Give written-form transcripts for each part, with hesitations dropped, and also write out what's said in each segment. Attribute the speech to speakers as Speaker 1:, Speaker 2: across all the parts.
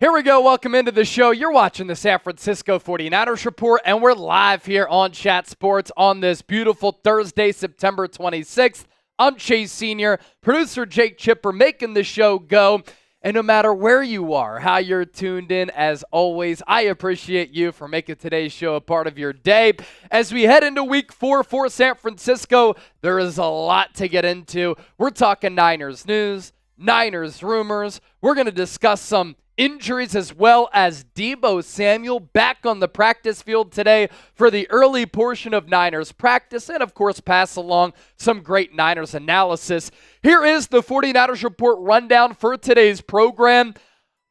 Speaker 1: Here we go. Welcome into the show. You're watching the San Francisco 49ers Report, and we're live here on Chat Sports on this beautiful Thursday, September 26th. I'm Chase Sr., producer Jake Chipper, making the show go. And no matter where you are, how you're tuned in, as always, I appreciate you for making today's show a part of your day. As we head into week 4 for San Francisco, there is a lot to get into. We're talking Niners news, Niners rumors. We're going to discuss some injuries as well as Deebo Samuel back on the practice field today for the early portion of Niners practice, and of course pass along some great Niners analysis. Here is the 49ers Report rundown for today's program.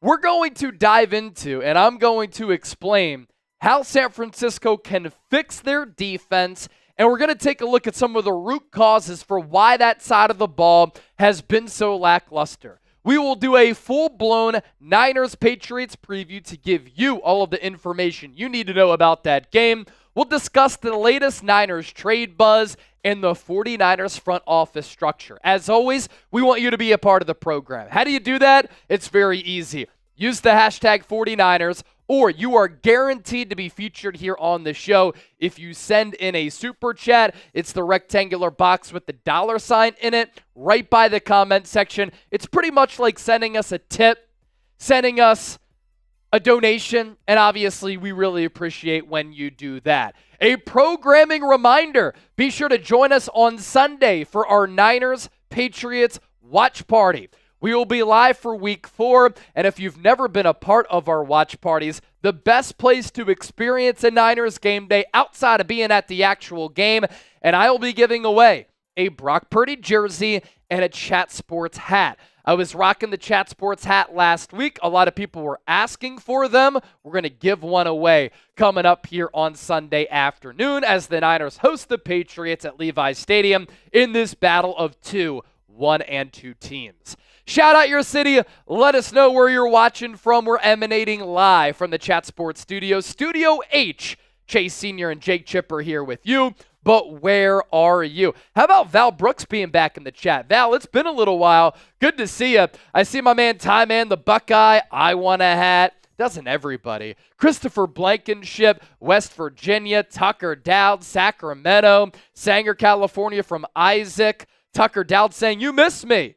Speaker 1: We're going to dive into, and I'm going to explain how San Francisco can fix their defense, and we're going to take a look at some of the root causes for why that side of the ball has been so lackluster. We will do a full-blown Niners Patriots preview to give you all of the information you need to know about that game. We'll discuss the latest Niners trade buzz and the 49ers front office structure. As always, we want you to be a part of the program. How do you do that? It's very easy. Use the hashtag 49ers, or you are guaranteed to be featured here on the show if you send in a super chat. It's the rectangular box with the $sign in it right by the comment section. It's pretty much like sending us a tip, sending us a donation, and obviously we really appreciate when you do that. A programming reminder, be sure to join us on Sunday for our Niners Patriots watch party. We will be live for week 4, and if you've never been a part of our watch parties, the best place to experience a Niners game day outside of being at the actual game, and I will be giving away a Brock Purdy jersey and a Chat Sports hat. I was rocking the Chat Sports hat last week. A lot of people were asking for them. We're going to give one away coming up here on Sunday afternoon as the Niners host the Patriots at Levi's Stadium in this battle of 1 and 2 teams. Shout out your city. Let us know where you're watching from. We're emanating live from the Chat Sports Studio. Studio H. Chase Sr. and Jake Chipper here with you. But where are you? How about Val Brooks being back in the chat? Val, it's been a little while. Good to see you. I see my man Ty Man, the Buckeye. I want a hat. Doesn't everybody? Christopher Blankenship, West Virginia. Tucker Dowd, Sacramento. Sanger, California from Isaac. Tucker Dowd saying, you miss me.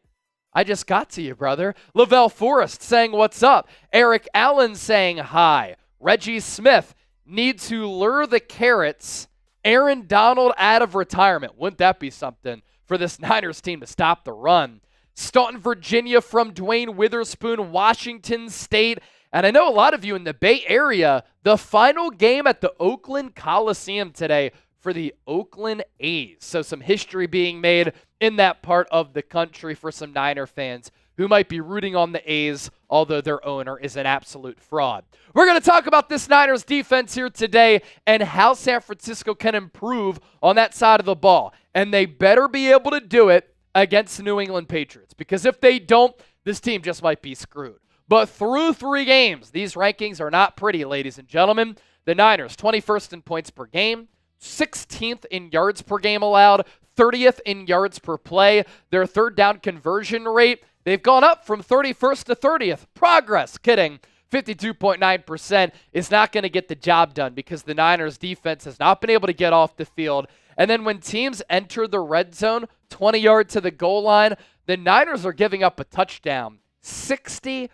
Speaker 1: I just got to you, brother. Lavelle Forrest saying, what's up? Eric Allen saying hi. Reggie Smith, need to lure the Carrots. Aaron Donald out of retirement. Wouldn't that be something for this Niners team to stop the run? Staunton, Virginia from Dwayne Witherspoon, Washington State. And I know a lot of you in the Bay Area, the final game at the Oakland Coliseum today for the Oakland A's. So some history being made in that part of the country for some Niner fans who might be rooting on the A's, although their owner is an absolute fraud. We're going to talk about this Niners defense here today and how San Francisco can improve on that side of the ball. And they better be able to do it against the New England Patriots, because if they don't, this team just might be screwed. But through 3 games, these rankings are not pretty, ladies and gentlemen. The Niners, 21st in points per game, 16th in yards per game allowed, 30th in yards per play. Their third down conversion rate, they've gone up from 31st to 30th. Progress. Kidding. 52.9% is not going to get the job done because the Niners defense has not been able to get off the field. And then when teams enter the red zone, 20 yards to the goal line, the Niners are giving up a touchdown 60%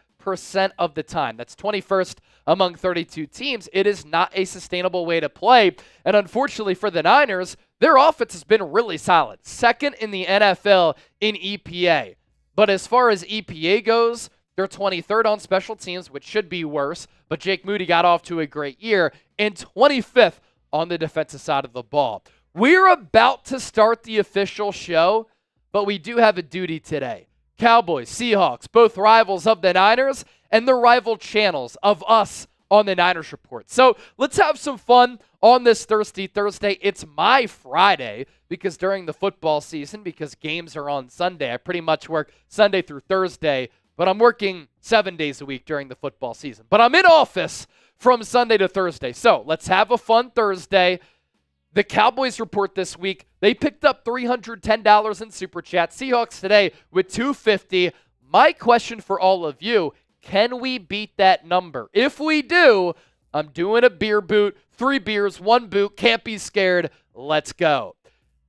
Speaker 1: of the time. That's 21st among 32 teams. It is not a sustainable way to play. And unfortunately for the Niners, their offense has been really solid. Second in the NFL in EPA. But as far as EPA goes, they're 23rd on special teams, which should be worse. But Jake Moody got off to a great year. And 25th on the defensive side of the ball. We're about to start the official show, but we do have a duty today. Cowboys, Seahawks, both rivals of the Niners, and the rival channels of us on the Niners Report. So let's have some fun on this Thirsty Thursday. It's my Friday because during the football season, because games are on Sunday, I pretty much work Sunday through Thursday, but I'm working 7 days a week during the football season. But I'm in office from Sunday to Thursday. So let's have a fun Thursday. The Cowboys report this week, they picked up $310 in Super Chat. Seahawks today with $250. My question for all of you, Can we beat that number? If we do, I'm doing a beer boot, 3 beers, 1 boot, can't be scared. Let's go.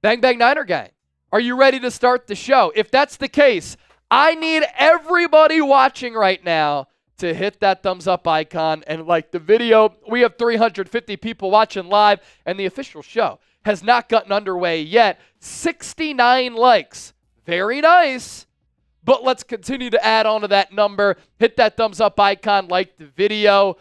Speaker 1: Bang Bang Niner Gang, are you ready to start the show? If that's the case, I need everybody watching right now to hit that thumbs up icon and like the video. We have 350 people watching live, and the official show has not gotten underway yet. 69 likes. Very nice. But let's continue to add on to that number. Hit that thumbs up icon, like the video.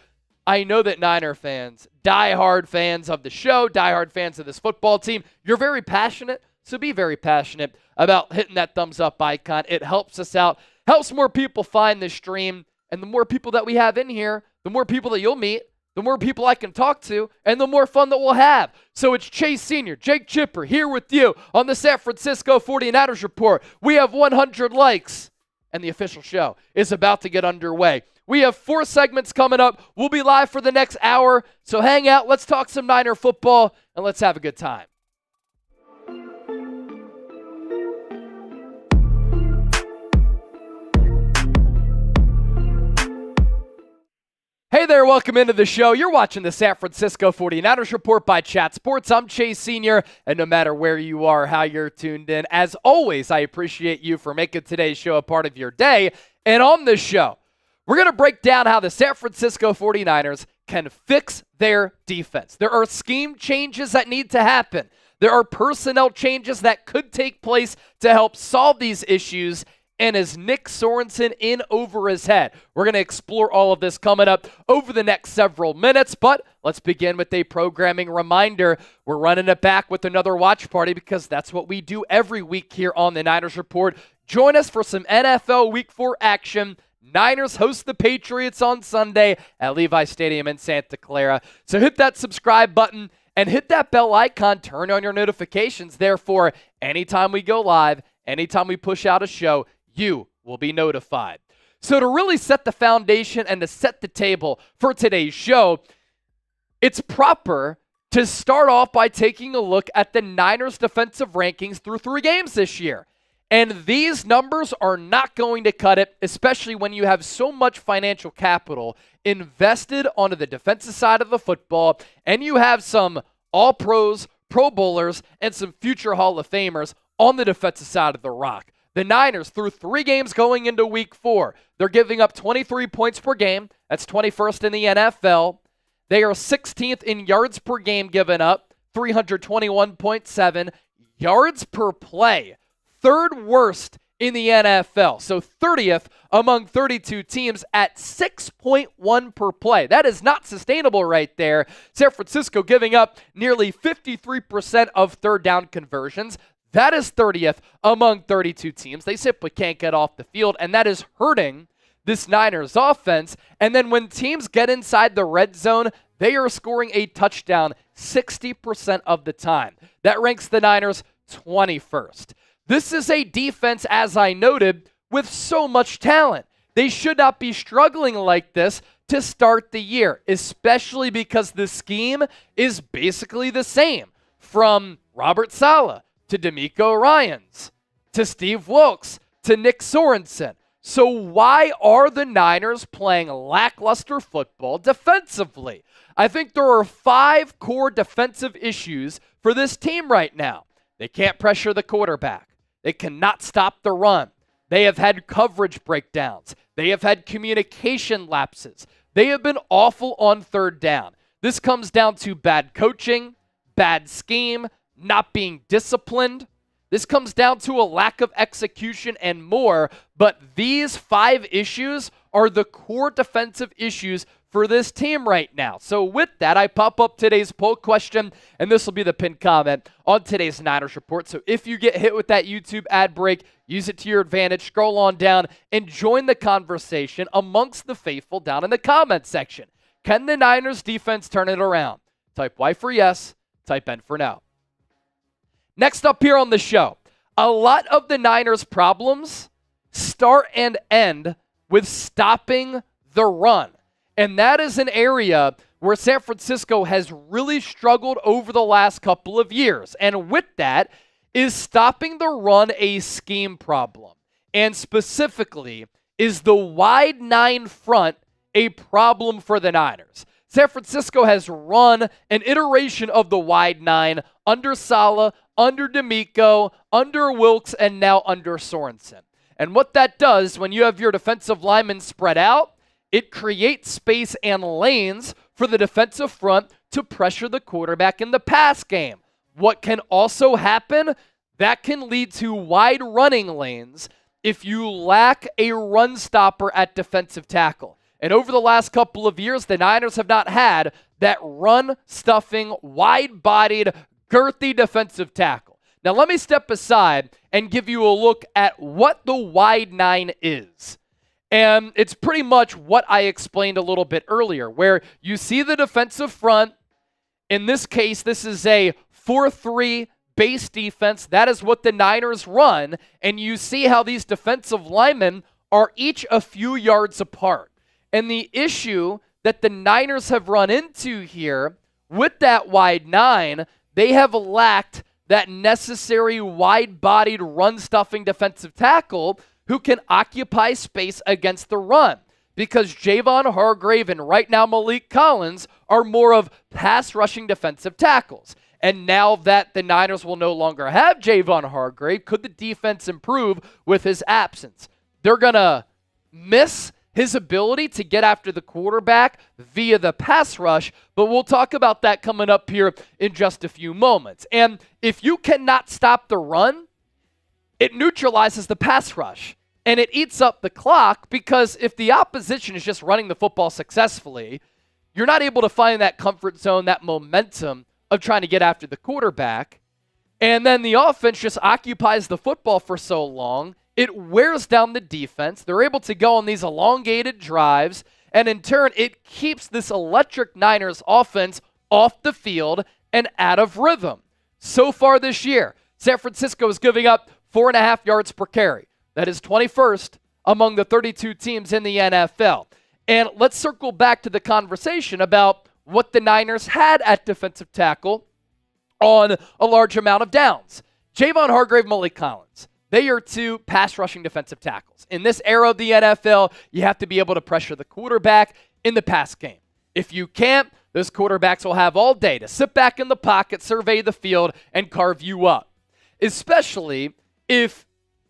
Speaker 1: I know that Niner fans, diehard fans of the show, diehard fans of this football team, you're very passionate, so be very passionate about hitting that thumbs up icon. It helps us out, helps more people find the stream, and the more people that we have in here, the more people that you'll meet, the more people I can talk to, and the more fun that we'll have. So it's Chase Sr., Jake Chipper here with you on the San Francisco 49ers Report. We have 100 likes, and the official show is about to get underway. We have 4 segments coming up. We'll be live for the next hour, so hang out, let's talk some Niner football, and let's have a good time. Hey there, welcome into the show. You're watching the San Francisco 49ers Report by Chat Sports. I'm Chase Sr., and no matter where you are, how you're tuned in, as always, I appreciate you for making today's show a part of your day. And on this show, we're going to break down how the San Francisco 49ers can fix their defense. There are scheme changes that need to happen. There are personnel changes that could take place to help solve these issues. And is Nick Sorensen in over his head? We're going to explore all of this coming up over the next several minutes, but let's begin with a programming reminder. We're running it back with another watch party because that's what we do every week here on the Niners Report. Join us for some NFL Week 4 action. Niners host the Patriots on Sunday at Levi Stadium in Santa Clara. So hit that subscribe button and hit that bell icon. Turn on your notifications. Therefore, anytime we go live, anytime we push out a show, you will be notified. So to really set the foundation and to set the table for today's show, it's proper to start off by taking a look at the Niners defensive rankings through 3 games this year. And these numbers are not going to cut it, especially when you have so much financial capital invested onto the defensive side of the football, and you have some All-Pros, Pro Bowlers, and some future Hall of Famers on the defensive side of the rock. The Niners, through 3 games going into Week 4, they're giving up 23 points per game. That's 21st in the NFL. They are 16th in yards per game given up, 321.7. Yards per play, 3rd worst in the NFL. So 30th among 32 teams at 6.1 per play. That is not sustainable right there. San Francisco giving up nearly 53% of 3rd down conversions. That is 30th among 32 teams. They simply can't get off the field, and that is hurting this Niners offense. And then when teams get inside the red zone, they are scoring a touchdown 60% of the time. That ranks the Niners 21st. This is a defense, as I noted, with so much talent. They should not be struggling like this to start the year, especially because the scheme is basically the same. From Robert Saleh to DeMeco Ryans, to Steve Wilks, to Nick Sorensen. So why are the Niners playing lackluster football defensively? I think there are 5 core defensive issues for this team right now. They can't pressure the quarterback. They cannot stop the run. They have had coverage breakdowns. They have had communication lapses. They have been awful on 3rd down. This comes down to bad coaching, bad scheme, not being disciplined. This comes down to a lack of execution and more, but these 5 issues are the core defensive issues for this team right now. So with that, I pop up today's poll question, and this will be the pinned comment on today's Niners Report. So if you get hit with that YouTube ad break, use it to your advantage, scroll on down, and join the conversation amongst the faithful down in the comment section. Can the Niners defense turn it around? Type Y for yes, type N for no. Next up here on the show, a lot of the Niners' problems start and end with stopping the run. And that is an area where San Francisco has really struggled over the last couple of years. And with that is stopping the run a scheme problem. And specifically, is the wide 9 front a problem for the Niners? San Francisco has run an iteration of the wide 9 under Saleh, under D'Amico, under Wilkes, and now under Sorensen. And what that does, when you have your defensive linemen spread out, it creates space and lanes for the defensive front to pressure the quarterback in the pass game. What can also happen? That can lead to wide running lanes if you lack a run stopper at defensive tackle. And over the last couple of years, the Niners have not had that run-stuffing, wide-bodied, girthy defensive tackle. Now, let me step aside and give you a look at what the wide 9 is. And it's pretty much what I explained a little bit earlier, where you see the defensive front. In this case, this is a 4-3 base defense. That is what the Niners run. And you see how these defensive linemen are each a few yards apart. And the issue that the Niners have run into here with that wide 9, they have lacked that necessary wide-bodied run-stuffing defensive tackle who can occupy space against the run. Because Javon Hargrave and right now Malik Collins are more of pass-rushing defensive tackles. And now that the Niners will no longer have Javon Hargrave, could the defense improve with his absence? They're going to miss his ability to get after the quarterback via the pass rush, but we'll talk about that coming up here in just a few moments. And if you cannot stop the run, it neutralizes the pass rush, and it eats up the clock, because if the opposition is just running the football successfully, you're not able to find that comfort zone, that momentum of trying to get after the quarterback, and then the offense just occupies the football for so long, it wears down the defense. They're able to go on these elongated drives, and in turn, it keeps this electric Niners offense off the field and out of rhythm. So far this year, San Francisco is giving up 4.5 yards per carry. That is 21st among the 32 teams in the NFL. And let's circle back to the conversation about what the Niners had at defensive tackle on a large amount of downs. Javon Hargrave, Malik Collins. They are two pass-rushing defensive tackles. In this era of the NFL, you have to be able to pressure the quarterback in the pass game. If you can't, those quarterbacks will have all day to sit back in the pocket, survey the field, and carve you up. Especially if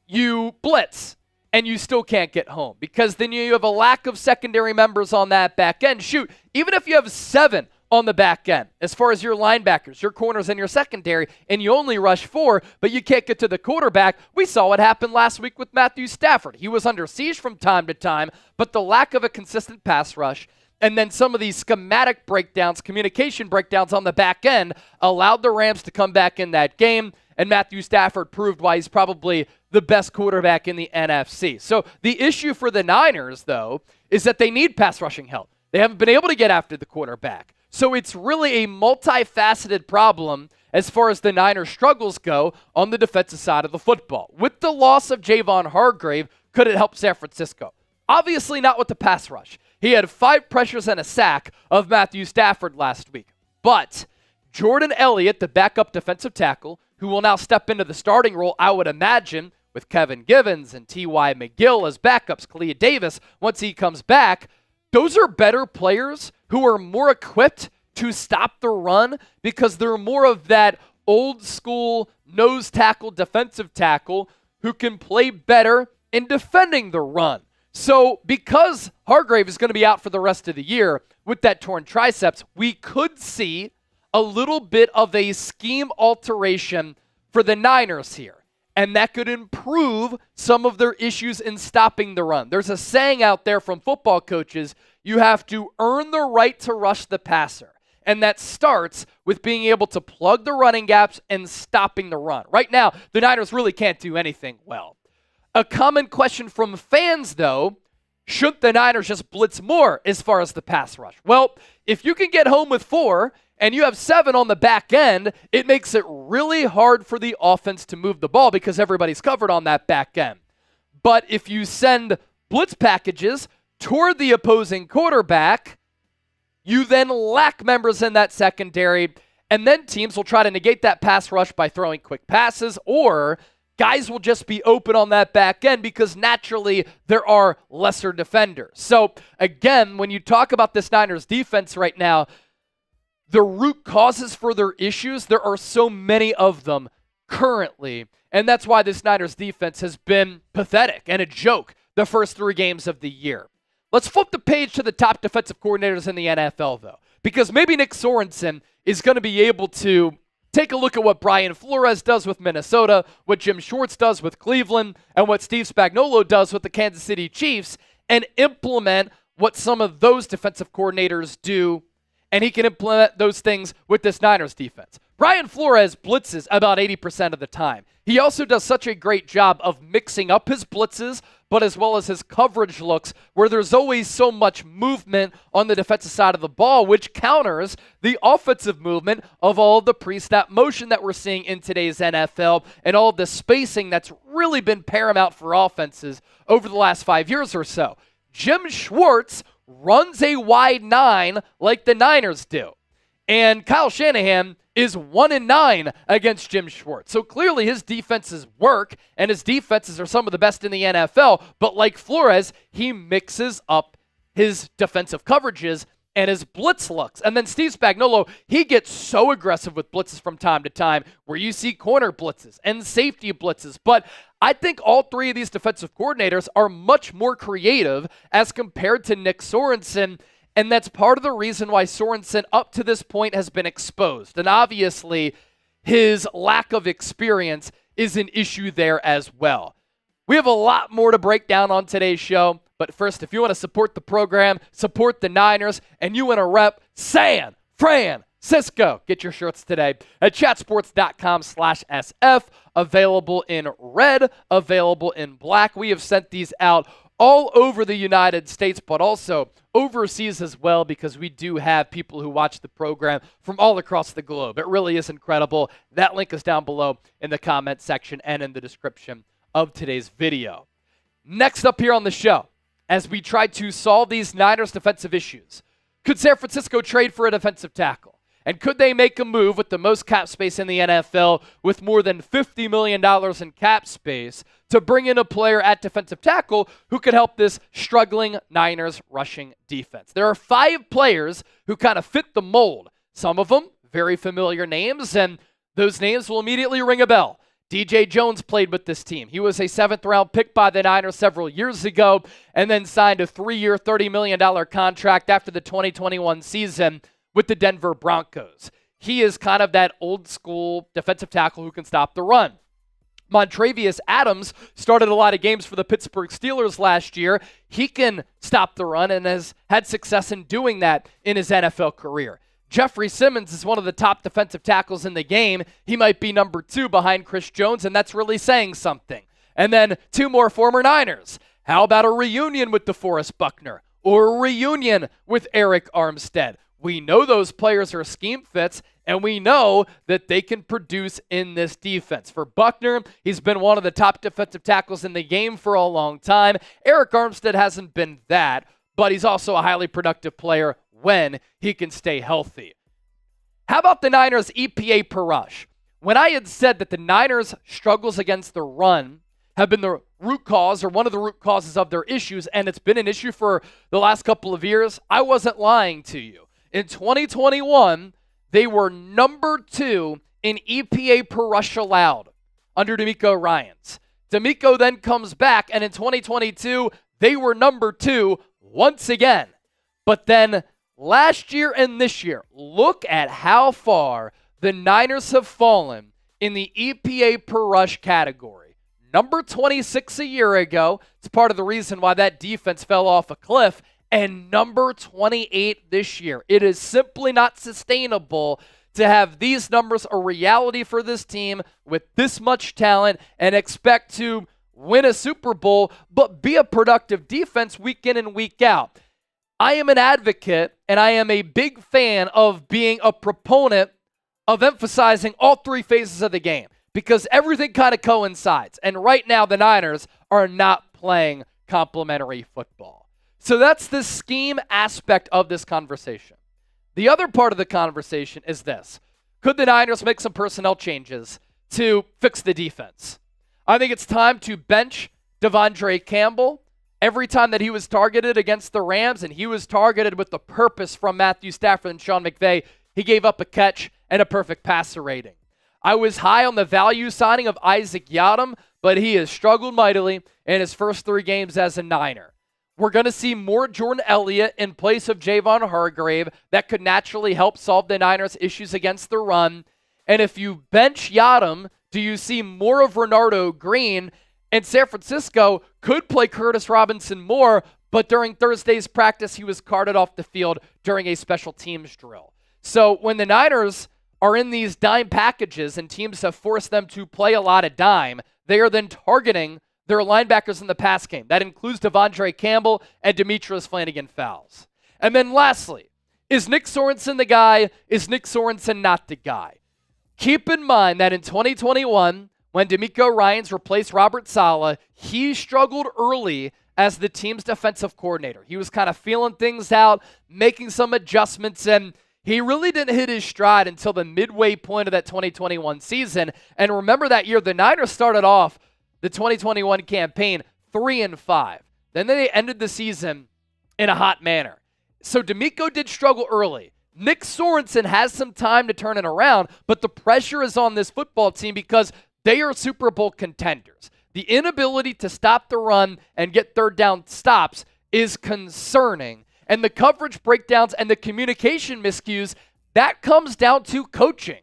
Speaker 1: you blitz and you still can't get home, because then you have a lack of secondary members on that back end. Shoot, even if you have 7 on the back end, as far as your linebackers, your corners, and your secondary, and you only rush 4, but you can't get to the quarterback. We saw what happened last week with Matthew Stafford. He was under siege from time to time, but the lack of a consistent pass rush and then some of these schematic breakdowns, communication breakdowns on the back end allowed the Rams to come back in that game, and Matthew Stafford proved why he's probably the best quarterback in the NFC. So the issue for the Niners, though, is that they need pass rushing help. They haven't been able to get after the quarterback. So it's really a multifaceted problem as far as the Niners' struggles go on the defensive side of the football. With the loss of Javon Hargrave, could it help San Francisco? Obviously not with the pass rush. He had 5 pressures and a sack of Matthew Stafford last week. But Jordan Elliott, the backup defensive tackle, who will now step into the starting role, I would imagine, with Kevin Givens and T.Y. McGill as backups, Kalia Davis, once he comes back, those are better players who are more equipped to stop the run because they're more of that old school nose tackle, defensive tackle who can play better in defending the run. So because Hargrave is going to be out for the rest of the year with that torn triceps, we could see a little bit of a scheme alteration for the Niners here. And that could improve some of their issues in stopping the run. There's a saying out there from football coaches, you have to earn the right to rush the passer. And that starts with being able to plug the running gaps and stopping the run. Right now, the Niners really can't do anything well. A common question from fans, though, should the Niners just blitz more as far as the pass rush? Well, if you can get home with 4 and you have 7 on the back end, it makes it really hard for the offense to move the ball because everybody's covered on that back end. But if you send blitz packages toward the opposing quarterback, you then lack members in that secondary, and then teams will try to negate that pass rush by throwing quick passes or guys will just be open on that back end because naturally there are lesser defenders. So again, when you talk about this Niners defense right now, the root causes for their issues, there are so many of them currently, and that's why this Niners defense has been pathetic and a joke the first 3 games of the year. Let's flip the page to the top defensive coordinators in the NFL, though, because maybe Nick Sorensen is going to be able to take a look at what Brian Flores does with Minnesota, what Jim Schwartz does with Cleveland, and what Steve Spagnuolo does with the Kansas City Chiefs, and implement what some of those defensive coordinators do, and he can implement those things with this Niners defense. Brian Flores blitzes about 80% of the time. He also does such a great job of mixing up his blitzes, but as well as his coverage looks, where there's always so much movement on the defensive side of the ball, which counters the offensive movement of all of the pre-snap motion that we're seeing in today's NFL and all of the spacing that's really been paramount for offenses over the last 5 years or so. Jim Schwartz runs a wide 9 like the Niners do. And Kyle Shanahan is 1-9 against Jim Schwartz. So clearly his defenses work, and his defenses are some of the best in the NFL. But like Flores, he mixes up his defensive coverages and his blitz looks. And then Steve Spagnuolo, he gets so aggressive with blitzes from time to time, where you see corner blitzes and safety blitzes. But I think all 3 of these defensive coordinators are much more creative as compared to Nick Sorensen. And that's part of the reason why Sorensen up to this point has been exposed. And obviously, his lack of experience is an issue there as well. We have a lot more to break down on today's show. But first, if you want to support the program, support the Niners, and you want to rep San Francisco, get your shirts today at chatsports.com/SF. Available in red, available in black. We have sent these out all over the United States, but also overseas as well, because we do have people who watch the program from all across the globe. It really is incredible. That link is down below in the comment section and in the description of today's video. Next up here on the show, as we try to solve these Niners defensive issues, could San Francisco trade for a defensive tackle? And could they make a move with the most cap space in the NFL, with more than $50 million in cap space, to bring in a player at defensive tackle who could help this struggling Niners rushing defense? There are 5 players who kind of fit the mold. Some of them very familiar names, and those names will immediately ring a bell. DJ Jones played with this team. He was a 7th-round pick by the Niners several years ago, and then signed a 3-year, $30 million contract after the 2021 season with the Denver Broncos. He is kind of that old-school defensive tackle who can stop the run. Montravius Adams started a lot of games for the Pittsburgh Steelers last year. He can stop the run and has had success in doing that in his NFL career. Jeffrey Simmons is one of the top defensive tackles in the game. He might be number 2 behind Chris Jones, and that's really saying something. And then 2 more former Niners. How about a reunion with DeForest Buckner or a reunion with Eric Armstead? We know those players are scheme fits, and we know that they can produce in this defense. For Buckner, he's been one of the top defensive tackles in the game for a long time. Eric Armstead hasn't been that, but he's also a highly productive player when he can stay healthy. How about the Niners' EPA per rush? When I had said that the Niners' struggles against the run have been the root cause, or one of the root causes of their issues, and it's been an issue for the last couple of years, I wasn't lying to you. In 2021, they were number 2 in EPA per rush allowed under DeMeco Ryans. DeMeco then comes back, and in 2022, they were number 2 once again. But then last year and this year, look at how far the Niners have fallen in the EPA per rush category. Number 26 a year ago. It's part of the reason why that defense fell off a cliff. And number 28 this year. It is simply not sustainable to have these numbers a reality for this team with this much talent and expect to win a Super Bowl, but be a productive defense week in and week out. I am an advocate, and I am a big fan of being a proponent of emphasizing all 3 phases of the game, because everything kind of coincides. And right now, the Niners are not playing complementary football. So that's the scheme aspect of this conversation. The other part of the conversation is this. Could the Niners make some personnel changes to fix the defense? I think it's time to bench Devondre Campbell. Every time that he was targeted against the Rams, and he was targeted with the purpose from Matthew Stafford and Sean McVay, he gave up a catch and a perfect passer rating. I was high on the value signing of Isaac Yiadom, but he has struggled mightily in his first 3 games as a Niner. We're going to see more Jordan Elliott in place of Javon Hargrave. That could naturally help solve the Niners' issues against the run. And if you bench Yiadom, do you see more of Renardo Green? And San Francisco could play Curtis Robinson more, but during Thursday's practice, he was carted off the field during a special teams drill. So when the Niners are in these dime packages and teams have forced them to play a lot of dime, they are then targeting their linebackers in the pass game. That includes Devondre Campbell and Demetrius Flannigan-Fowles. And then lastly, is Nick Sorensen the guy? Is Nick Sorensen not the guy? Keep in mind that in 2021, when DeMeco Ryans replaced Robert Saleh, he struggled early as the team's defensive coordinator. He was kind of feeling things out, making some adjustments, and he really didn't hit his stride until the midway point of that 2021 season. And remember that year, the Niners started off the 2021 campaign 3-5. Then they ended the season in a hot manner. So DeMeco did struggle early. Nick Sorensen has some time to turn it around, but the pressure is on this football team because they are Super Bowl contenders. The inability to stop the run and get third down stops is concerning. And the coverage breakdowns and the communication miscues, that comes down to coaching.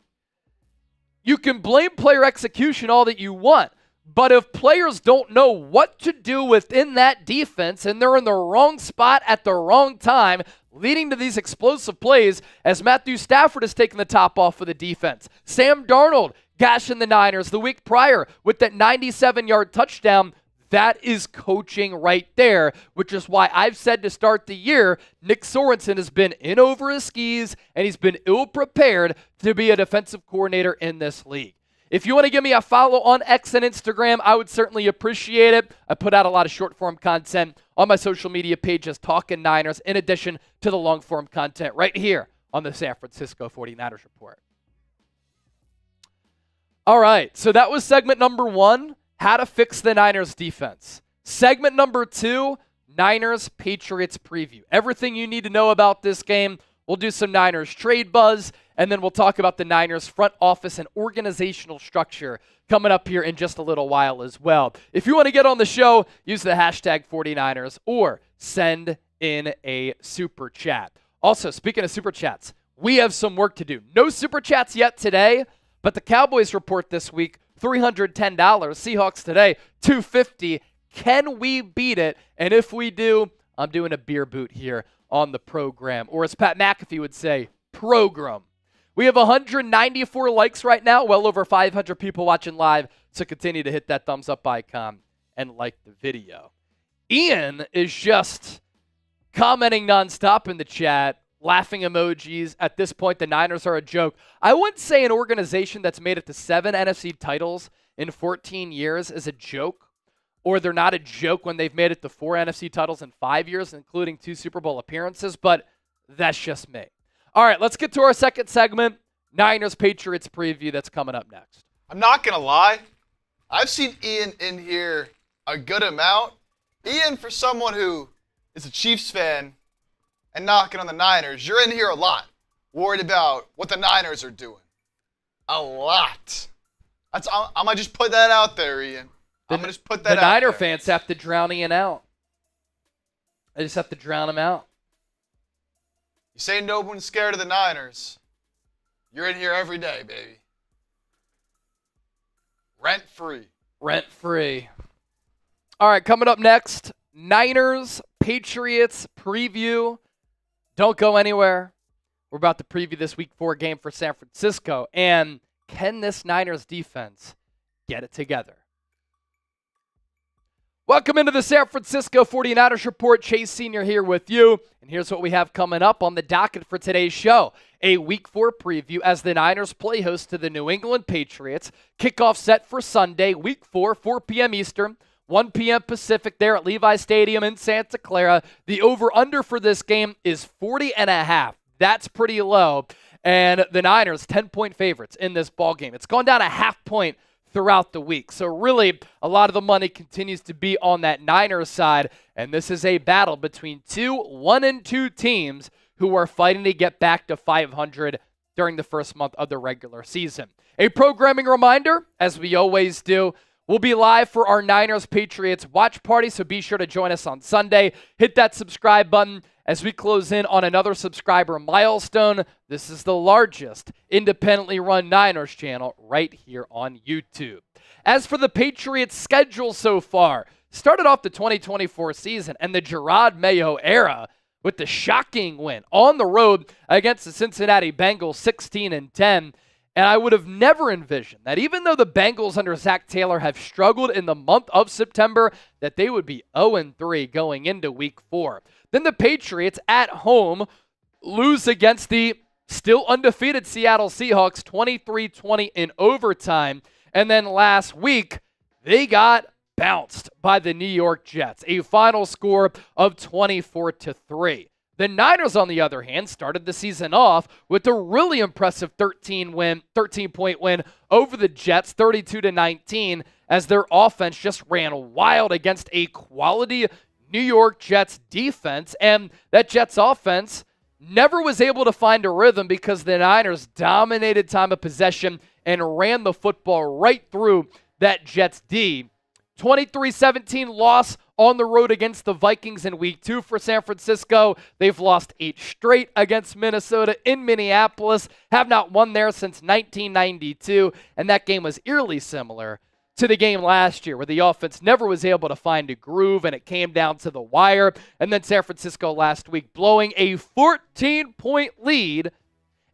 Speaker 1: You can blame player execution all that you want, but if players don't know what to do within that defense and they're in the wrong spot at the wrong time, leading to these explosive plays as Matthew Stafford has taken the top off of the defense. Sam Darnold gashing the Niners the week prior with that 97-yard touchdown. That is coaching right there, which is why I've said to start the year, Nick Sorensen has been in over his skis and he's been ill-prepared to be a defensive coordinator in this league. If you want to give me a follow on X and Instagram, I would certainly appreciate it. I put out a lot of short-form content on my social media pages, Talkin' Niners, in addition to the long-form content right here on the San Francisco 49ers Report. All right, so that was segment number 1, how to fix the Niners defense. Segment number 2, Niners Patriots preview. Everything you need to know about this game. We'll do some Niners trade buzz, and then we'll talk about the Niners front office and organizational structure coming up here in just a little while as well. If you want to get on the show, use the hashtag 49ers or send in a super chat. Also, speaking of super chats, we have some work to do. No super chats yet today, but the Cowboys report this week, $310. Seahawks today, $250. Can we beat it? And if we do, I'm doing a beer boot here on the program, or as Pat McAfee would say, program. We have 194 likes right now, well over 500 people watching live, so continue to hit that thumbs up icon and like the video. Ian is just commenting nonstop in the chat, laughing emojis. At this point, the Niners are a joke. I wouldn't say an organization that's made it to 7 NFC titles in 14 years is a joke, or they're not a joke when they've made it to 4 NFC titles in 5 years, including 2 Super Bowl appearances, but that's just me. All right, let's get to our second segment, Niners Patriots preview, that's coming up next.
Speaker 2: I'm not going to lie. I've seen Ian in here a good amount. Ian, for someone who is a Chiefs fan and knocking on the Niners, you're in here a lot, worried about what the Niners are doing. A lot. I might just put that out there, Ian. I'm going to just put that out there.
Speaker 1: The Niner fans have to drown Ian out. They just have to drown him out.
Speaker 2: You say no one's scared of the Niners. You're in here every day, baby. Rent-free.
Speaker 1: Rent-free. All right, coming up next, Niners Patriots preview. Don't go anywhere. We're about to preview this Week 4 game for San Francisco. And can this Niners defense get it together? Welcome into the San Francisco 49ers Report. Chase Sr. here with you. And here's what we have coming up on the docket for today's show. A Week 4 preview as the Niners play host to the New England Patriots. Kickoff set for Sunday, Week 4, 4 p.m. Eastern, 1 p.m. Pacific there at Levi Stadium in Santa Clara. The over-under for this game is 40.5. That's pretty low. And the Niners, 10-point favorites in this ball game. It's gone down a half point throughout the week. So really, a lot of the money continues to be on that Niners side, and this is a battle between 1-2 teams who are fighting to get back to 500 during the first month of the regular season. A programming reminder, as we always do, we'll be live for our Niners-Patriots watch party, so be sure to join us on Sunday. Hit that subscribe button as we close in on another subscriber milestone. This is the largest independently run Niners channel right here on YouTube. As for the Patriots' schedule so far, started off the 2024 season and the Gerard Mayo era with the shocking win on the road against the Cincinnati Bengals, 16-10. And I would have never envisioned that even though the Bengals under Zach Taylor have struggled in the month of September, that they would be 0-3 going into week 4. Then the Patriots at home lose against the still undefeated Seattle Seahawks 23-20 in overtime. And then last week, they got bounced by the New York Jets, a final score of 24-3. The Niners, on the other hand, started the season off with a really impressive 13-point win over the Jets, 32-19, as their offense just ran wild against a quality New York Jets defense. And that Jets offense never was able to find a rhythm because the Niners dominated time of possession and ran the football right through that Jets D. 23-17 loss on the road against the Vikings in week 2 for San Francisco. They've lost 8 straight against Minnesota in Minneapolis, have not won there since 1992, and that game was eerily similar to the game last year where the offense never was able to find a groove and it came down to the wire. And then San Francisco last week blowing a 14-point lead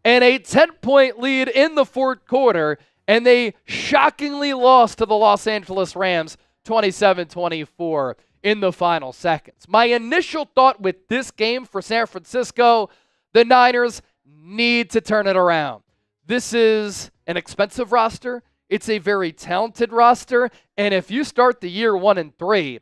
Speaker 1: and a 10-point lead in the fourth quarter, and they shockingly lost to the Los Angeles Rams 27-24 in the final seconds. My initial thought with this game for San Francisco, the Niners need to turn it around. This is an expensive roster. It's a very talented roster. And if you start the year 1-3,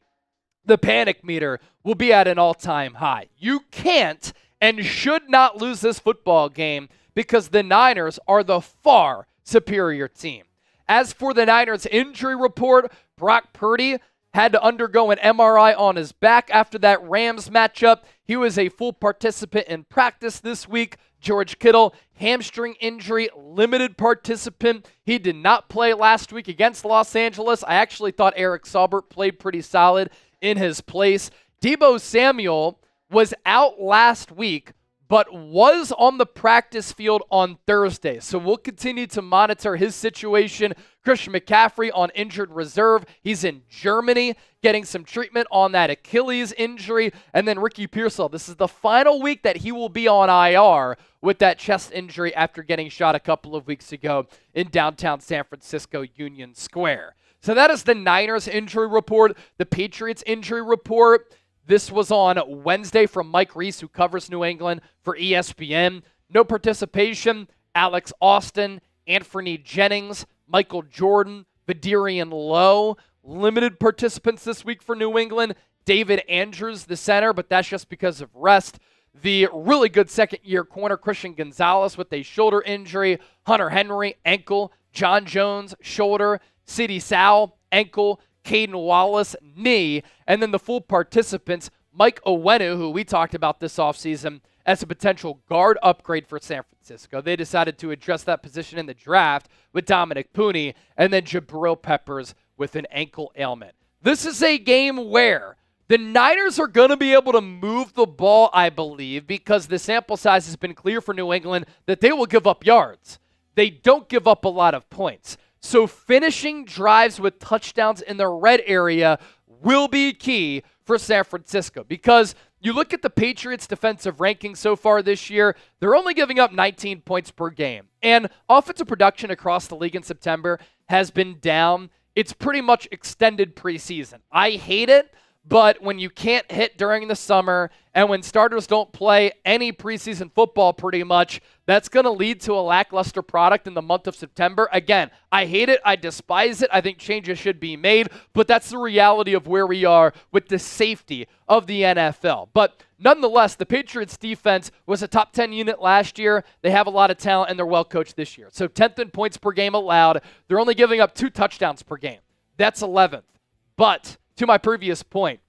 Speaker 1: the panic meter will be at an all-time high. You can't and should not lose this football game because the Niners are the far superior team. As for the Niners injury report, Brock Purdy had to undergo an MRI on his back after that Rams matchup. He was a full participant in practice this week. George Kittle, hamstring injury, limited participant. He did not play last week against Los Angeles. I actually thought Eric Saubert played pretty solid in his place. Deebo Samuel was out last week, but was on the practice field on Thursday. So we'll continue to monitor his situation. Christian McCaffrey on injured reserve. He's in Germany getting some treatment on that Achilles injury. And then Ricky Pearsall, this is the final week that he will be on IR with that chest injury after getting shot a couple of weeks ago in downtown San Francisco Union Square. So that is the Niners injury report. The Patriots injury report. This was on Wednesday from Mike Griese, who covers New England for ESPN. No participation. Alex Austin, Anthony Jennings, Michael Jordan, Vidarian Lowe. Limited participants this week for New England. David Andrews, the center, but that's just because of rest. The really good second-year corner, Christian Gonzalez, with a shoulder injury. Hunter Henry, ankle. John Jones, shoulder. Sidney Sowell, ankle. Caden Wallace, knee. And then the full participants, Mike Owenu, who we talked about this offseason as a potential guard upgrade for San Francisco. They decided to address that position in the draft with Dominic Pooney, and then Jabril Peppers with an ankle ailment. This is a game where the Niners are going to be able to move the ball, I believe, because the sample size has been clear for New England that they will give up yards. They don't give up a lot of points. So finishing drives with touchdowns in the red area will be key for San Francisco, because you look at the Patriots' defensive rankings so far this year, they're only giving up 19 points per game. And offensive production across the league in September has been down. It's pretty much extended preseason. I hate it, but when you can't hit during the summer and when starters don't play any preseason football pretty much, that's going to lead to a lackluster product in the month of September. Again, I hate it. I despise it. I think changes should be made, but that's the reality of where we are with the safety of the NFL. But Nonetheless, the Patriots defense was a top 10 unit last year. They have a lot of talent, and they're well coached this year. So 10th in points per game allowed. They're only giving up 2 touchdowns per game. That's 11th. But to my previous point,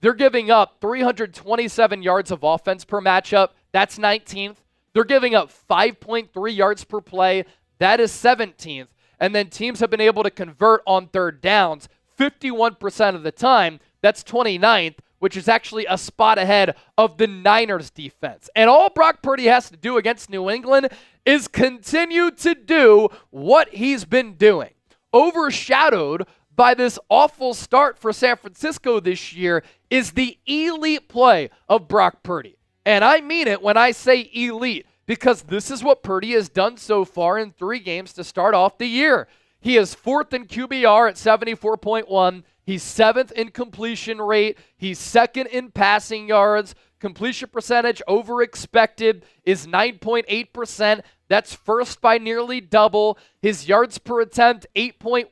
Speaker 1: they're giving up 327 yards of offense per matchup. That's 19th. They're giving up 5.3 yards per play. That is 17th. And then teams have been able to convert on third downs 51% of the time. That's 29th, which is actually a spot ahead of the Niners defense. And all Brock Purdy has to do against New England is continue to do what he's been doing. Overshadowed by this awful start for San Francisco this year is the elite play of Brock Purdy. And I mean it when I say elite, because this is what Purdy has done so far in 3 games to start off the year. He is 4th in QBR at 74.1. He's 7th in completion rate. He's 2nd in passing yards. Completion percentage over expected is 9.8%. That's first by nearly double. His yards per attempt, 8.9.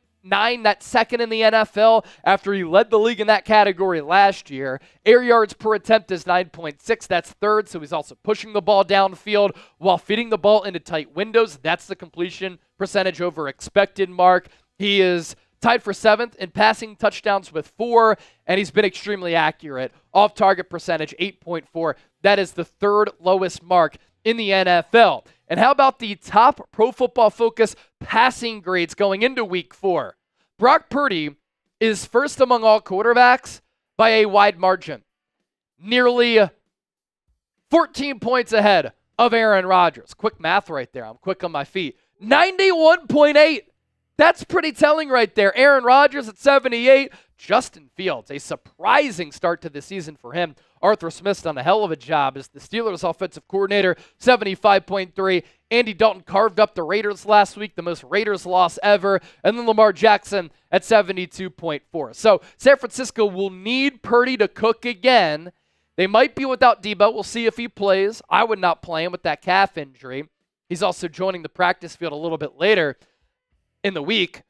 Speaker 1: That's 2nd in the NFL after he led the league in that category last year. Air yards per attempt is 9.6. That's 3rd, so he's also pushing the ball downfield while feeding the ball into tight windows. That's the completion percentage over expected mark. He is tied for 7th in passing touchdowns with 4, and he's been extremely accurate. Off-target percentage, 8.4. That is the 3rd lowest mark in the NFL. And how about the top Pro Football Focus passing grades going into Week 4? Brock Purdy is first among all quarterbacks by a wide margin. Nearly 14 points ahead of Aaron Rodgers. Quick math right there. I'm quick on my feet. 91.8. That's pretty telling right there. Aaron Rodgers at 78. Justin Fields, a surprising start to the season for him. Arthur Smith's done a hell of a job as the Steelers' offensive coordinator, 75.3. Andy Dalton carved up the Raiders last week, the most Raiders loss ever. And then Lamar Jackson at 72.4. So San Francisco will need Purdy to cook again. They might be without Debo. We'll see if he plays. I would not play him with that calf injury. He's also joining the practice field a little bit later in the week.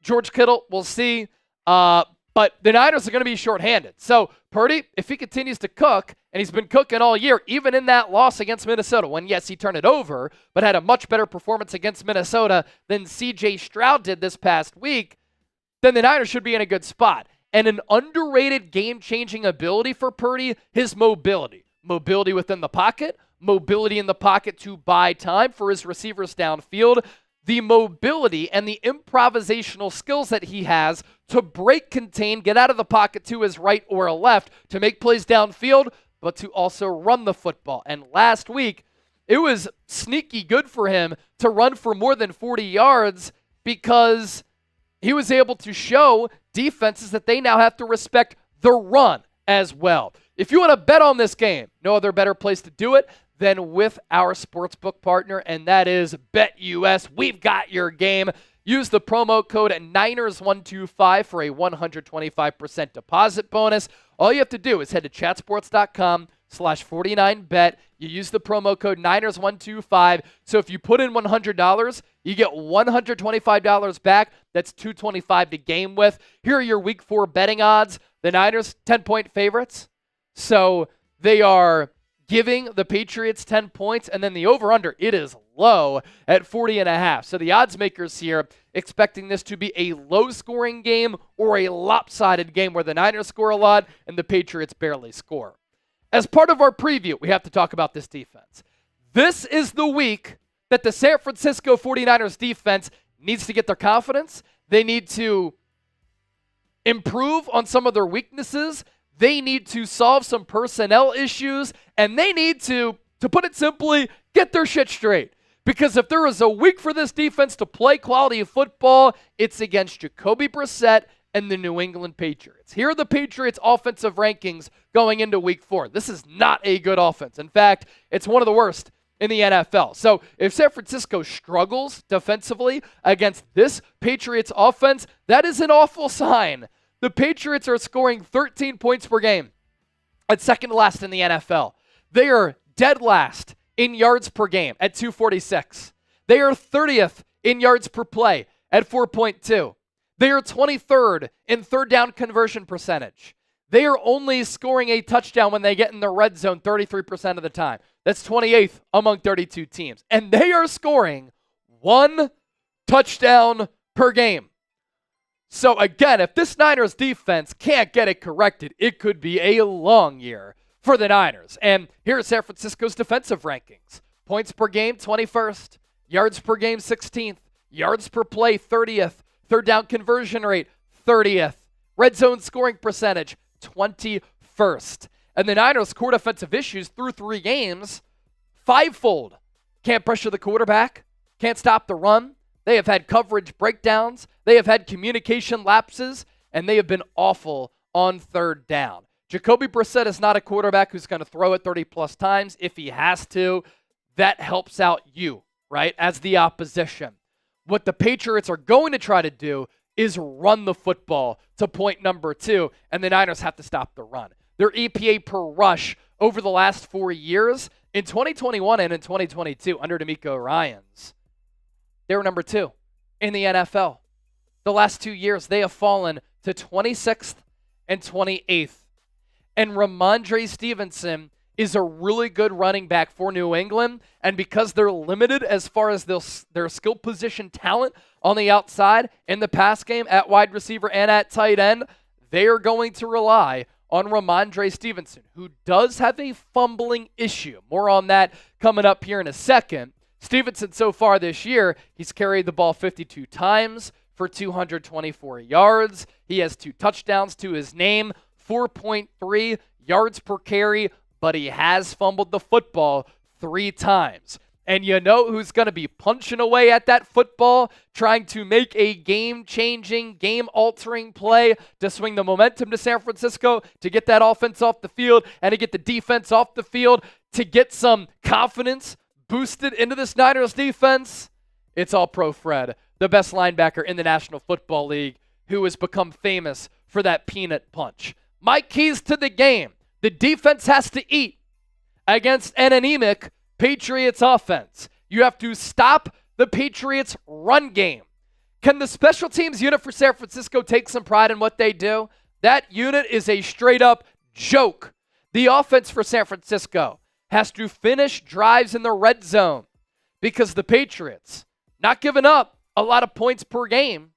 Speaker 1: George Kittle, we'll see. But the Niners are going to be shorthanded. So Purdy, if he continues to cook, and he's been cooking all year, even in that loss against Minnesota, when, yes, he turned it over, but had a much better performance against Minnesota than C.J. Stroud did this past week, then the Niners should be in a good spot. And an underrated game-changing ability for Purdy, his mobility. Mobility within the pocket, mobility in the pocket to buy time for his receivers downfield, the mobility and the improvisational skills that he has to break, contain, get out of the pocket to his right or left to make plays downfield, but to also run the football. And last week, it was sneaky good for him to run for more than 40 yards because he was able to show defenses that they now have to respect the run as well. If you want to bet on this game, no other better place to do it than with our sportsbook partner, and that is BetUS. We've got your game. Use the promo code Niners125 for a 125% deposit bonus. All you have to do is head to chatsports.com/49bet. You use the promo code Niners125. So if you put in $100, you get $125 back. That's $225 to game with. Here are your Week 4 betting odds. The Niners, 10-point favorites. So they are giving the Patriots 10 points, and then the over-under, it is low at 40.5. So the odds makers here expecting this to be a low-scoring game or a lopsided game where the Niners score a lot and the Patriots barely score. As part of our preview, we have to talk about this defense. This is the week that the San Francisco 49ers defense needs to get their confidence. They need to improve on some of their weaknesses. They need to solve some personnel issues, and they need to put it simply, get their shit straight. Because if there is a week for this defense to play quality football, it's against Jacoby Brissett and the New England Patriots. Here are the Patriots' offensive rankings going into Week 4. This is not a good offense. In fact, it's one of the worst in the NFL. So if San Francisco struggles defensively against this Patriots offense, that is an awful sign. The Patriots are scoring 13 points per game at second to last in the NFL. They are dead last in yards per game at 246. They are 30th in yards per play at 4.2. They are 23rd in third down conversion percentage. They are only scoring a touchdown when they get in the red zone 33% of the time. That's 28th among 32 teams. And they are scoring 1 touchdown per game. So again, if this Niners defense can't get it corrected, it could be a long year for the Niners. And here are San Francisco's defensive rankings. Points per game, 21st. Yards per game, 16th. Yards per play, 30th. Third down conversion rate, 30th. Red zone scoring percentage, 21st. And the Niners' core defensive issues through 3 games, 5-fold. Can't pressure the quarterback. Can't stop the run. They have had coverage breakdowns. They have had communication lapses. And they have been awful on third down. Jacoby Brissett is not a quarterback who's going to throw it 30-plus times. If he has to, that helps out you, right, as the opposition. What the Patriots are going to try to do is run the football to point number 2, and the Niners have to stop the run. Their EPA per rush over the last 4 years, in 2021 and in 2022, under DeMeco Ryans, they were number 2 in the NFL. The last 2 years, they have fallen to 26th and 28th. And Ramondre Stevenson is a really good running back for New England, and because they're limited as far as their skill position talent on the outside in the pass game at wide receiver and at tight end, they are going to rely on Ramondre Stevenson, who does have a fumbling issue. More on that coming up here in a second. Stevenson so far this year, he's carried the ball 52 times for 224 yards. He has 2 touchdowns to his name, 4.3 yards per carry, but he has fumbled the football 3 times. And you know who's going to be punching away at that football, trying to make a game-changing, game-altering play to swing the momentum to San Francisco, to get that offense off the field, and to get the defense off the field, to get some confidence boosted into this Niners defense? It's All-Pro Fred, the best linebacker in the National Football League, who has become famous for that peanut punch. My keys to the game. The defense has to eat against an anemic Patriots offense. You have to stop the Patriots' run game. Can the special teams unit for San Francisco take some pride in what they do? That unit is a straight-up joke. The offense for San Francisco has to finish drives in the red zone because the Patriots not giving up a lot of points per game.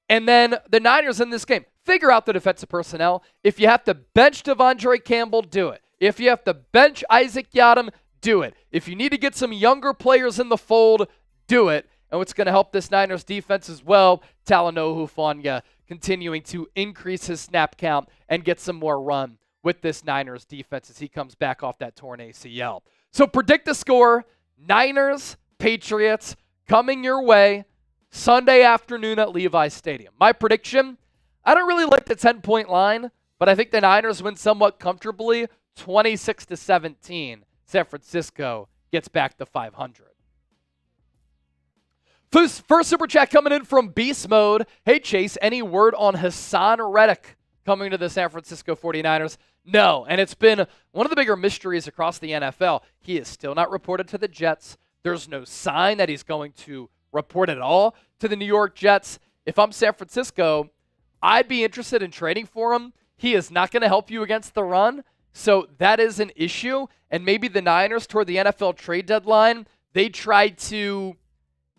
Speaker 1: And then the Niners in this game, figure out the defensive personnel. If you have to bench Devondre Campbell, do it. If you have to bench Isaac Yiadom, do it. If you need to get some younger players in the fold, do it. And what's going to help this Niners defense as well, Talanoa Hufanga continuing to increase his snap count and get some more run with this Niners defense as he comes back off that torn ACL. So predict the score, Niners, Patriots, coming your way Sunday afternoon at Levi Stadium. My prediction, I don't really like the 10-point line, but I think the Niners win somewhat comfortably, 26-17. San Francisco gets back to 500. First super chat coming in from Beast Mode. Hey, Chase, any word on Hassan Reddick coming to the San Francisco 49ers? No, and it's been one of the bigger mysteries across the NFL. He is still not reported to the Jets. There's no sign that he's going to report at all to the New York Jets. If I'm San Francisco, I'd be interested in trading for him. He is not going to help you against the run, so that is an issue. And maybe the Niners, toward the NFL trade deadline, they tried to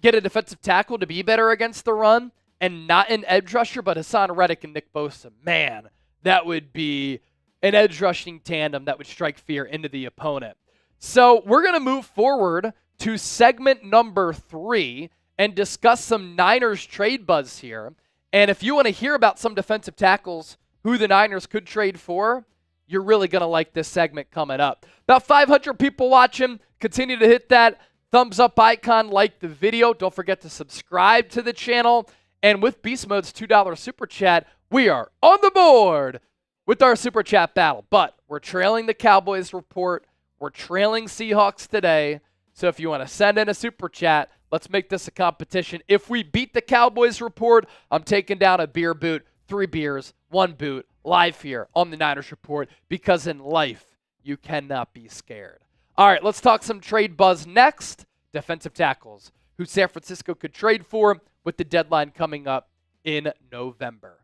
Speaker 1: get a defensive tackle to be better against the run and not an edge rusher, but Hassan Reddick and Nick Bosa. Man, that would be an edge rushing tandem that would strike fear into the opponent. So we're going to move forward to segment number 3 and discuss some Niners trade buzz here. And if you want to hear about some defensive tackles who the Niners could trade for, you're really going to like this segment coming up. About 500 people watching. Continue to hit that thumbs up icon, like the video. Don't forget to subscribe to the channel. And with Beast Mode's $2 Super Chat, we are on the board with our Super Chat battle. But we're trailing the Cowboys report. We're trailing Seahawks today. So if you want to send in a Super Chat, let's make this a competition. If we beat the Cowboys report, I'm taking down a beer boot, 3 beers, 1 boot, live here on the Niners Report, because in life, you cannot be scared. All right, let's talk some trade buzz next. Defensive tackles, who San Francisco could trade for with the deadline coming up in November.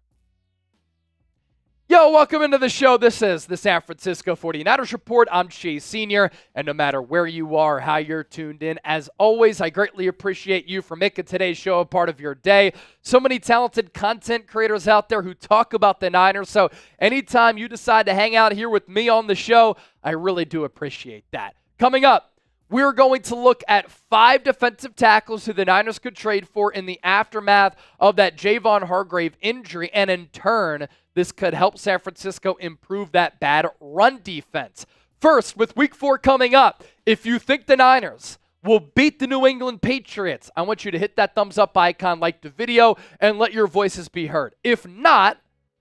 Speaker 1: Yo, welcome into the show. This is the San Francisco 49ers Report. I'm Chase Sr., and no matter where you are, how you're tuned in, as always, I greatly appreciate you for making today's show a part of your day. So many talented content creators out there who talk about the Niners, so anytime you decide to hang out here with me on the show, I really do appreciate that. Coming up, we're going to look at 5 defensive tackles who the Niners could trade for in the aftermath of that Javon Hargrave injury, and in turn, this could help San Francisco improve that bad run defense. First, with Week 4 coming up, if you think the Niners will beat the New England Patriots, I want you to hit that thumbs up icon, like the video, and let your voices be heard. If not,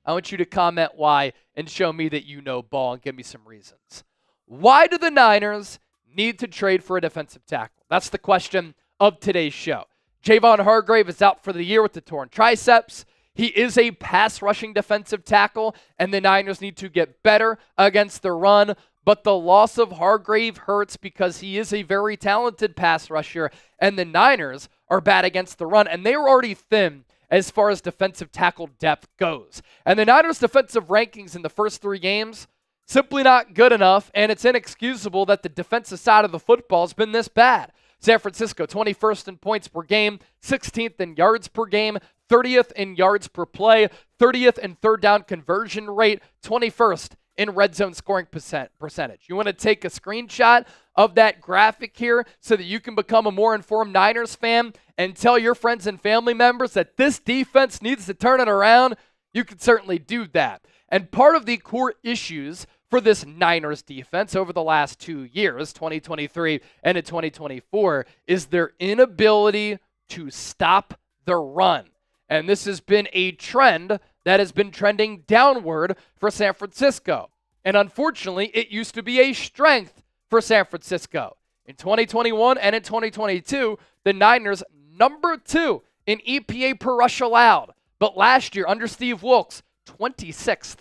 Speaker 1: I want you to comment why and show me that you know ball and give me some reasons. Why do the Niners need to trade for a defensive tackle? That's the question of today's show. Javon Hargrave is out for the year with the torn triceps. He is a pass-rushing defensive tackle, and the Niners need to get better against the run. But the loss of Hargrave hurts because he is a very talented pass rusher, and the Niners are bad against the run, and they were already thin as far as defensive tackle depth goes. And the Niners' defensive rankings in the first 3 games, simply not good enough, and it's inexcusable that the defensive side of the football has been this bad. San Francisco, 21st in points per game, 16th in yards per game, 30th in yards per play, 30th in third down conversion rate, 21st in red zone scoring percentage. You want to take a screenshot of that graphic here so that you can become a more informed Niners fan and tell your friends and family members that this defense needs to turn it around? You can certainly do that. And part of the core issues for this Niners defense over the last 2 years, 2023 and in 2024, is their inability to stop the run. And this has been a trend that has been trending downward for San Francisco. And unfortunately, it used to be a strength for San Francisco. In 2021 and in 2022, the Niners number 2 in EPA per rush allowed. But last year, under Steve Wilks, 26th.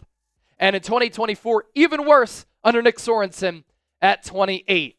Speaker 1: And in 2024, even worse under Nick Sorensen at 28.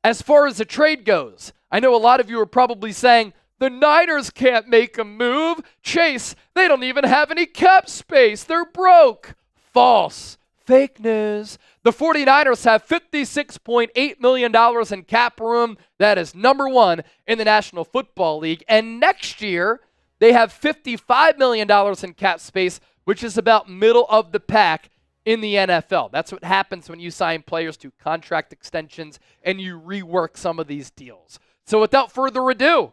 Speaker 1: As far as the trade goes, I know a lot of you are probably saying, the Niners can't make a move. Chase, they don't even have any cap space. They're broke. False. Fake news. The 49ers have $56.8 million in cap room. That is number 1 in the National Football League. And next year, they have $55 million in cap space, which is about middle of the pack in the NFL. That's what happens when you sign players to contract extensions and you rework some of these deals. So without further ado,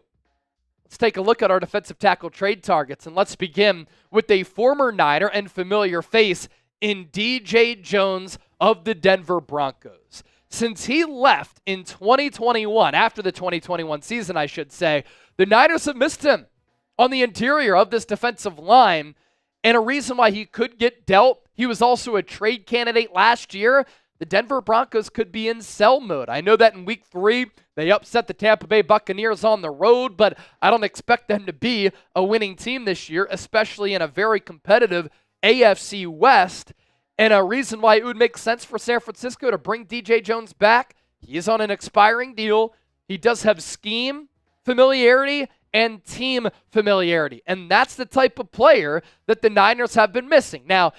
Speaker 1: let's take a look at our defensive tackle trade targets, and let's begin with a former Niner and familiar face in DJ Jones of the Denver Broncos. Since he left in 2021, after the 2021 season, I should say, the Niners have missed him on the interior of this defensive line, and a reason why he could get dealt, he was also a trade candidate last year. The Denver Broncos could be in sell mode. I know that in Week 3, they upset the Tampa Bay Buccaneers on the road, but I don't expect them to be a winning team this year, especially in a very competitive AFC West. And a reason why it would make sense for San Francisco to bring DJ Jones back, he is on an expiring deal. He does have scheme familiarity and team familiarity, and that's the type of player that the Niners have been missing. Now,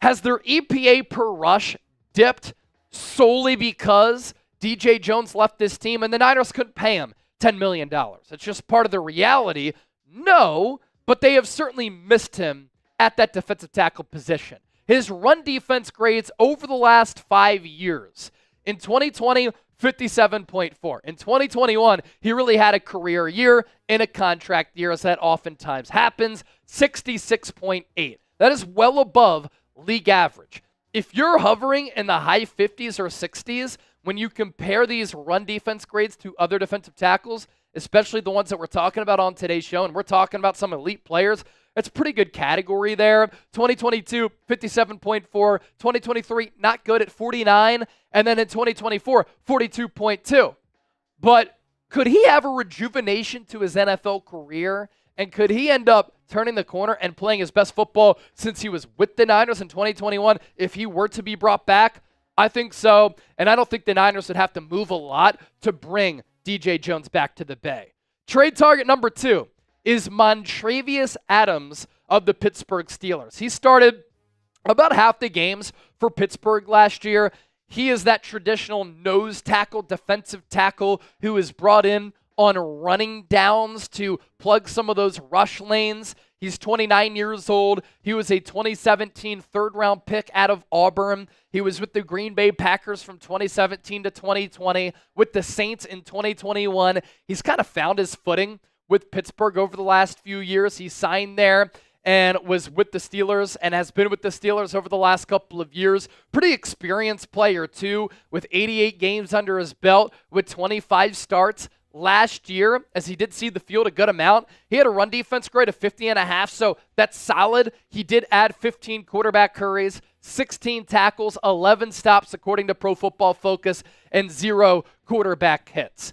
Speaker 1: has their EPA per rush dipped solely because DJ Jones left this team and the Niners couldn't pay him $10 million? It's just part of the reality. No, but they have certainly missed him at that defensive tackle position. His run defense grades over the last 5 years. In 2020, 57.4. In 2021, he really had a career year in a contract year, as that oftentimes happens, 66.8. That is well above league average. If you're hovering in the high 50s or 60s, when you compare these run defense grades to other defensive tackles, especially the ones that we're talking about on today's show, and we're talking about some elite players, it's a pretty good category there. 2022, 57.4. 2023, not good at 49. And then in 2024, 42.2. But could he have a rejuvenation to his NFL career? And could he end up turning the corner and playing his best football since he was with the Niners in 2021 if he were to be brought back? I think so. And I don't think the Niners would have to move a lot to bring DJ Jones back to the Bay. Trade target number 2 is Montravius Adams of the Pittsburgh Steelers. He started about half the games for Pittsburgh last year, he is that traditional nose tackle, defensive tackle who is brought in on running downs to plug some of those rush lanes. He's 29 years old. He was a 2017 third-round pick out of Auburn. He was with the Green Bay Packers from 2017 to 2020, with the Saints in 2021. He's kind of found his footing with Pittsburgh over the last few years. He signed there and was with the Steelers and has been with the Steelers over the last couple of years. Pretty experienced player, too, with 88 games under his belt, with 25 starts. Last year, as he did see the field a good amount, he had a run defense grade of 50.5, so that's solid. He did add 15 quarterback hurries, 16 tackles, 11 stops according to Pro Football Focus, and 0 quarterback hits.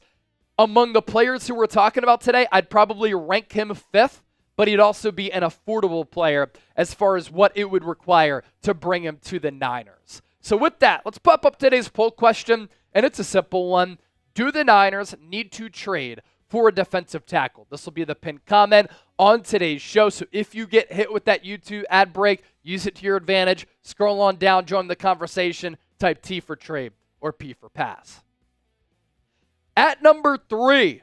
Speaker 1: Among the players who we're talking about today, I'd probably rank him 5th, but he'd also be an affordable player as far as what it would require to bring him to the Niners. So with that, let's pop up today's poll question, and it's a simple one. Do the Niners need to trade for a defensive tackle? This will be the pinned comment on today's show. So if you get hit with that YouTube ad break, use it to your advantage. Scroll on down, join the conversation, type T for trade or P for pass. At number 3,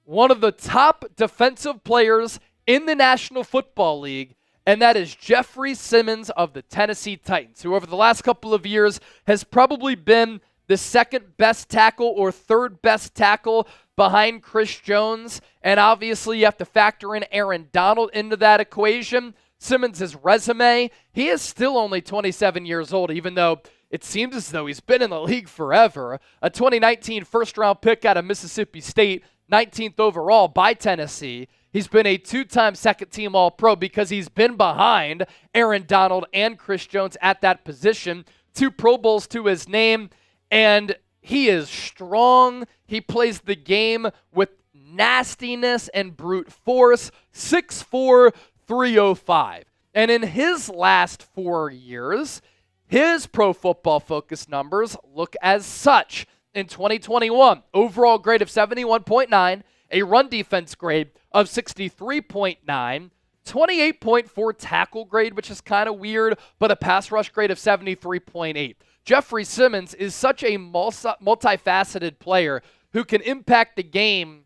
Speaker 1: one of the top defensive players in the National Football League, and that is Jeffrey Simmons of the Tennessee Titans, who over the last couple of years has probably been the second best tackle or third best tackle behind Chris Jones. And obviously you have to factor in Aaron Donald into that equation. Simmons' resume, he is still only 27 years old, even though it seems as though he's been in the league forever. A 2019 first-round pick out of Mississippi State, 19th overall by Tennessee. He's been a 2-time second-team All-Pro because he's been behind Aaron Donald and Chris Jones at that position. 2 Pro Bowls to his name. And he is strong. He plays the game with nastiness and brute force. 6'4", 305. And in his last 4 years, his Pro Football Focus numbers look as such. In 2021, overall grade of 71.9, a run defense grade of 63.9, 28.4 tackle grade, which is kind of weird, but a pass rush grade of 73.8. Jeffrey Simmons is such a multifaceted player who can impact the game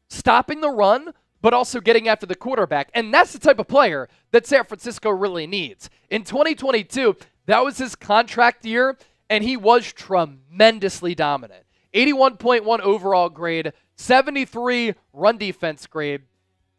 Speaker 1: stopping the run, but also getting after the quarterback. And that's the type of player that San Francisco really needs. In 2022, that was his contract year, and he was tremendously dominant. 81.1 overall grade, 73 run defense grade,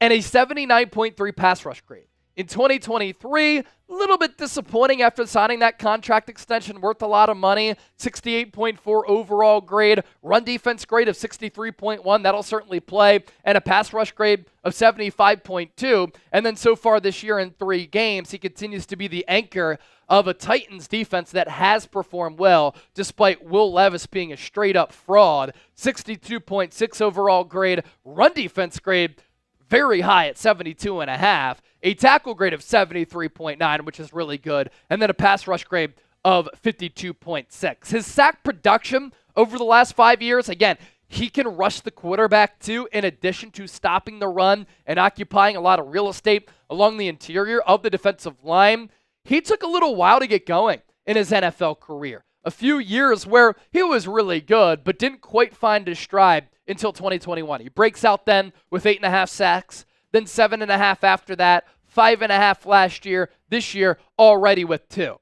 Speaker 1: and a 79.3 pass rush grade. In 2023, a little bit disappointing after signing that contract extension worth a lot of money. 68.4 overall grade, run defense grade of 63.1, that'll certainly play, and a pass rush grade of 75.2. And then so far this year in 3 games, he continues to be the anchor of a Titans defense that has performed well, despite Will Levis being a straight-up fraud. 62.6 overall grade, run defense grade very high at 72.5, a tackle grade of 73.9, which is really good, and then a pass rush grade of 52.6. His sack production over the last 5 years, again, he can rush the quarterback too, in addition to stopping the run and occupying a lot of real estate along the interior of the defensive line. He took a little while to get going in his NFL career. A few years where he was really good, but didn't quite find his stride until 2021. He breaks out then with 8.5 sacks, then 7.5 after that, 5.5 last year, this year already with 2.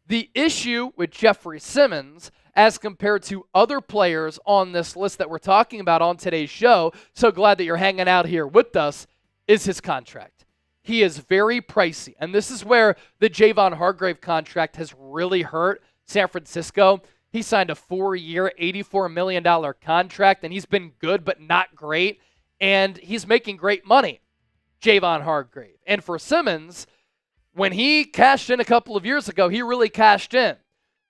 Speaker 1: The issue with Jeffrey Simmons, as compared to other players on this list that we're talking about on today's show, so glad that you're hanging out here with us, is his contract. He is very pricey, and this is where the Javon Hargrave contract has really hurt San Francisco. He signed a 4-year, $84 million contract, and he's been good but not great, and he's making great money, Javon Hargrave. And for Simmons, when he cashed in a couple of years ago, he really cashed in.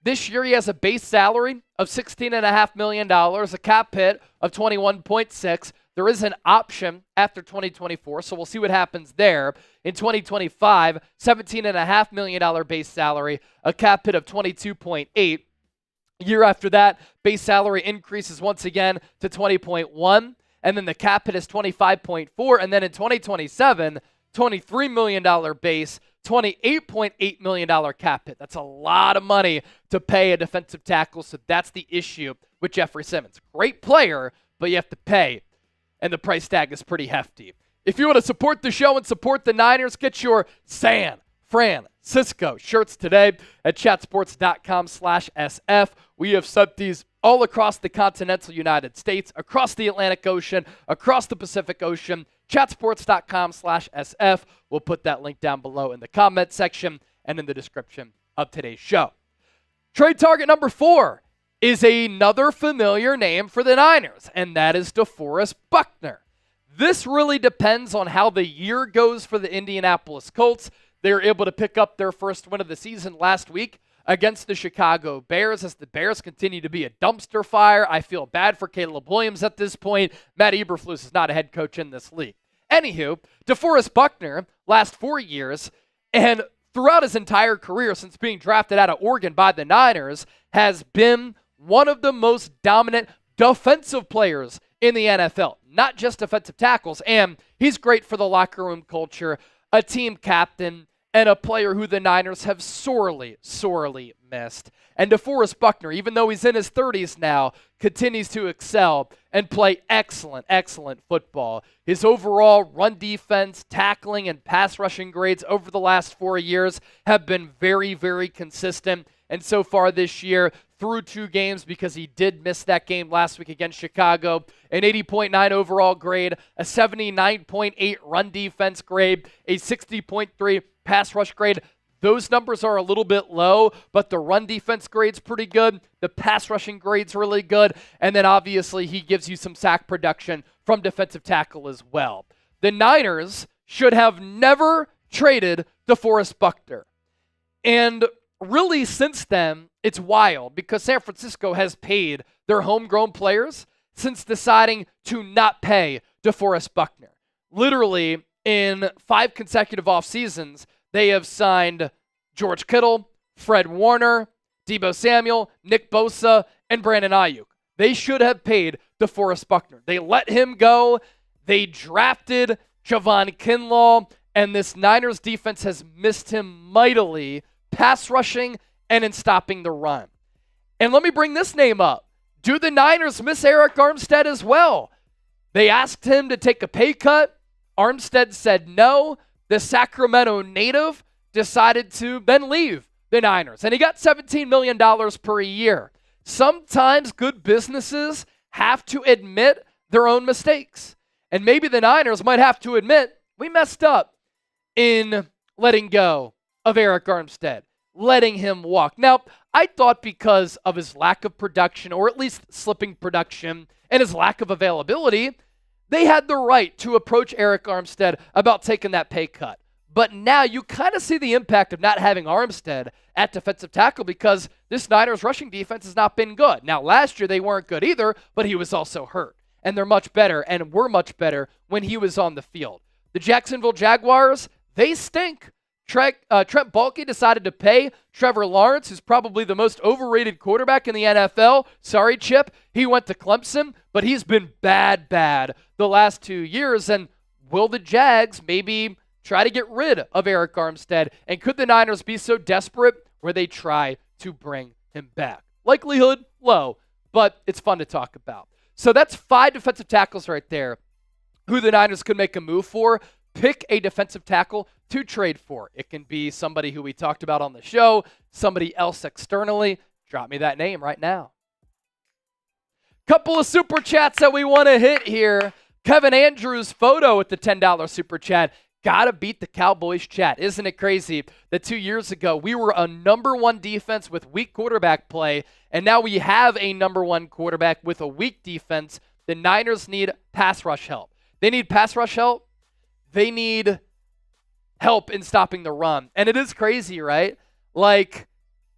Speaker 1: This year he has a base salary of $16.5 million, a cap hit of 21.6. There is an option after 2024, so we'll see what happens there. In 2025, $17.5 million base salary, a cap hit of 22.8. Year after that, base salary increases once again to 20.1, and then the cap hit is 25.4, and then in 2027, $23 million base, $28.8 million cap hit. That's a lot of money to pay a defensive tackle, so that's the issue with Jeffrey Simmons. Great player, but you have to pay, and the price tag is pretty hefty. If you want to support the show and support the Niners, get your San Francisco shirts today at chatsports.com/SF. We have sent these all across the continental United States, across the Atlantic Ocean, across the Pacific Ocean. Chatsports.com/SF. We'll put that link down below in the comment section and in the description of today's show. Trade target number 4 is another familiar name for the Niners, and that is DeForest Buckner. This really depends on how the year goes for the Indianapolis Colts. They were able to pick up their first win of the season last week against the Chicago Bears as the Bears continue to be a dumpster fire. I feel bad for Caleb Williams at this point. Matt Eberflus is not a head coach in this league. Anywho, DeForest Buckner, last 4 years, and throughout his entire career since being drafted out of Oregon by the Niners, has been one of the most dominant defensive players in the NFL, not just defensive tackles. And he's great for the locker room culture, a team captain, and a player who the Niners have sorely missed. And DeForest Buckner, even though he's in his 30s now, continues to excel and play excellent football. His overall run defense, tackling, and pass rushing grades over the last 4 years have been very consistent. And so far this year, through 2 games, because he did miss that game last week against Chicago, an 80.9 overall grade, a 79.8 run defense grade, a 60.3 pass rush grade. Those numbers are a little bit low, but the run defense grade's pretty good. The pass rushing grade's really good. And then obviously he gives you some sack production from defensive tackle as well. The Niners should have never traded DeForest Buckner. And really since then, it's wild because San Francisco has paid their homegrown players since deciding to not pay DeForest Buckner. Literally, in 5 consecutive off seasons, they have signed George Kittle, Fred Warner, Deebo Samuel, Nick Bosa, and Brandon Ayuk. They should have paid DeForest Buckner. They let him go. They drafted Javon Kinlaw, and this Niners defense has missed him mightily, pass rushing and in stopping the run. And let me bring this name up. Do the Niners miss Arik Armstead as well? They asked him to take a pay cut. Armstead said no. The Sacramento native decided to then leave the Niners, and he got $17 million per year. Sometimes good businesses have to admit their own mistakes, and maybe the Niners might have to admit, we messed up in letting go of Arik Armstead, letting him walk. Now, I thought because of his lack of production, or at least slipping production, and his lack of availability, they had the right to approach Arik Armstead about taking that pay cut. But now you kind of see the impact of not having Armstead at defensive tackle because this Niners rushing defense has not been good. Now, last year they weren't good either, but he was also hurt. And they're much better and were much better when he was on the field. The Jacksonville Jaguars, they stink. Trent Baalke decided to pay Trevor Lawrence, who's probably the most overrated quarterback in the NFL. Sorry, Chip. He went to Clemson, but he's been bad the last 2 years. And will the Jags maybe try to get rid of Arik Armstead? And could the Niners be so desperate where they try to bring him back? Likelihood low, but it's fun to talk about. So that's 5 defensive tackles right there who the Niners could make a move for. Pick a defensive tackle to trade for. It can be somebody who we talked about on the show, somebody else externally. Drop me that name right now. Couple of super chats that we want to hit here. Kevin Andrews' photo with the $10 super chat. Gotta beat the Cowboys chat. Isn't it crazy that 2 years ago we were a number 1 defense with weak quarterback play, and now we have a number 1 quarterback with a weak defense. The Niners need pass rush help. They need pass rush help. They need help in stopping the run. And it is crazy, right? Like,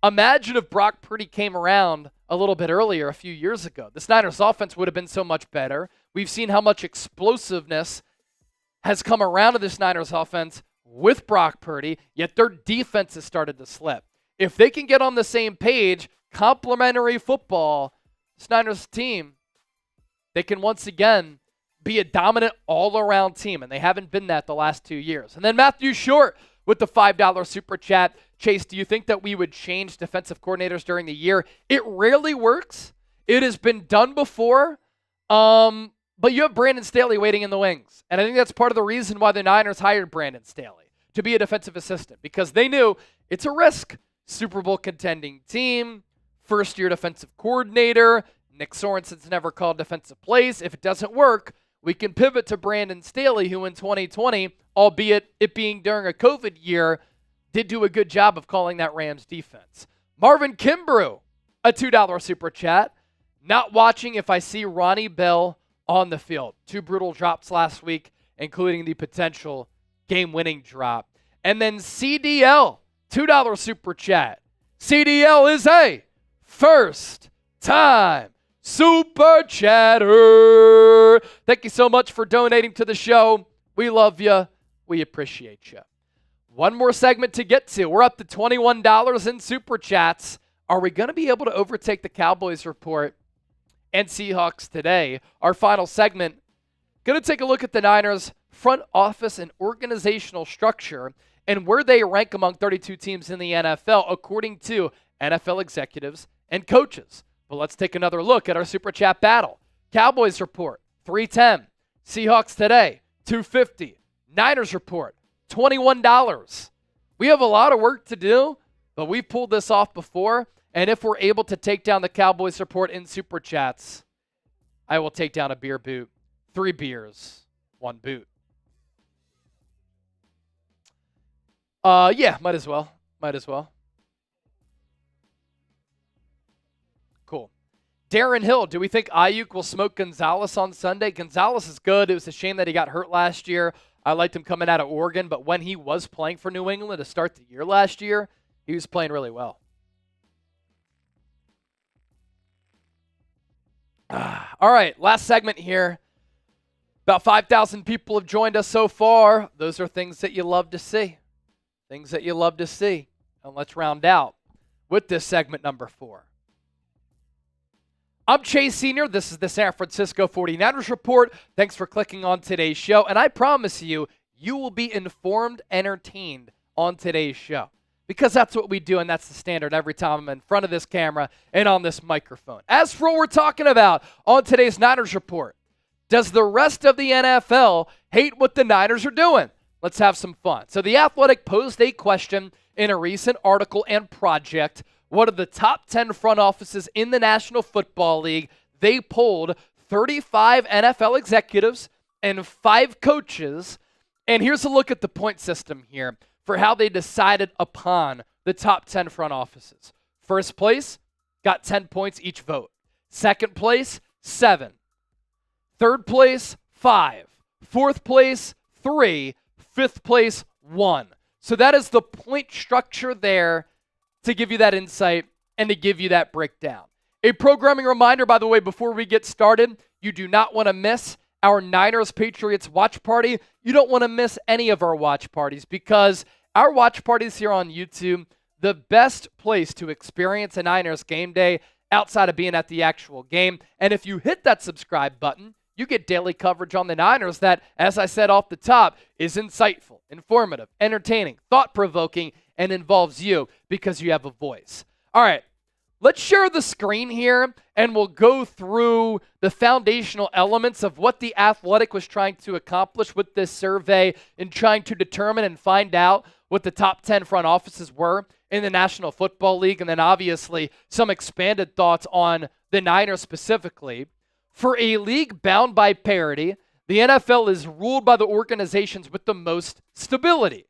Speaker 1: imagine if Brock Purdy came around a little bit earlier, a few years ago. The Niners offense would have been so much better. We've seen how much explosiveness has come around to this Niners offense with Brock Purdy, yet their defense has started to slip. If they can get on the same page, complementary football, this Niners team, they can once again be a dominant all-around team, and they haven't been that the last 2 years. And then Matthew Short with the $5 super chat. Chase, do you think that we would change defensive coordinators during the year? It rarely works. It has been done before, but you have Brandon Staley waiting in the wings. And I think that's part of the reason why the Niners hired Brandon Staley to be a defensive assistant, because they knew it's a risk. Super Bowl contending team, first-year defensive coordinator. Nick Sorensen's never called defensive plays. If it doesn't work, we can pivot to Brandon Staley, who in 2020, albeit it being during a COVID year, did do a good job of calling that Rams defense. Marvin Kimbrough, a $2 super chat. Not watching if I see Ronnie Bell on the field. 2 brutal drops last week, including the potential game-winning drop. And then CDL, $2 super chat. CDL is a first-time super chatter. Thank you so much for donating to the show. We love you. We appreciate you. One more segment to get to. We're up to $21 in super chats. Are we going to be able to overtake the Cowboys report and Seahawks today? Our final segment, going to take a look at the Niners' front office and organizational structure and where they rank among 32 teams in the NFL, according to NFL executives and coaches. But let's take another look at our Super Chat battle. Cowboys report, 310. Seahawks today, 250. Niners report, $21. We have a lot of work to do, but we've pulled this off before. And if we're able to take down the Cowboys report in Super Chats, I will take down a beer boot. 3 beers, 1 boot. Yeah, might as well. Cool. Darren Hill, do we think Ayuk will smoke Gonzalez on Sunday? Gonzalez is good. It was a shame that he got hurt last year. I liked him coming out of Oregon, but when he was playing for New England to start the year last year, he was playing really well. All right, last segment here. About 5,000 people have joined us so far. Those are things that you love to see. Things that you love to see. And let's round out with this segment number 4. I'm Chase Sr. This is the San Francisco 49ers Report. Thanks for clicking on today's show. And I promise you, you will be informed, entertained on today's show. Because that's what we do, and that's the standard every time I'm in front of this camera and on this microphone. As for what we're talking about on today's Niners Report, does the rest of the NFL hate what the Niners are doing? Let's have some fun. So The Athletic posed a question in a recent article and project. What are the top 10 front offices in the National Football League? They polled 35 NFL executives and 5 coaches. And here's a look at the point system here for how they decided upon the top 10 front offices. First place got 10 points each vote. Second place, 7. Third place, 5. Fourth place, 3. Fifth place, 1. So that is the point structure there to give you that insight and to give you that breakdown. A programming reminder, by the way, before we get started, you do not want to miss our Niners Patriots watch party. You don't want to miss any of our watch parties because our watch parties here on YouTube, the best place to experience a Niners game day outside of being at the actual game. And if you hit that subscribe button, you get daily coverage on the Niners that, as I said off the top, is insightful, informative, entertaining, thought-provoking, and involves you because you have a voice. All right, let's share the screen here, and we'll go through the foundational elements of what The Athletic was trying to accomplish with this survey in trying to determine and find out what the top 10 front offices were in the National Football League, and then obviously some expanded thoughts on the Niners specifically. For a league bound by parity, the NFL is ruled by the organizations with the most stability.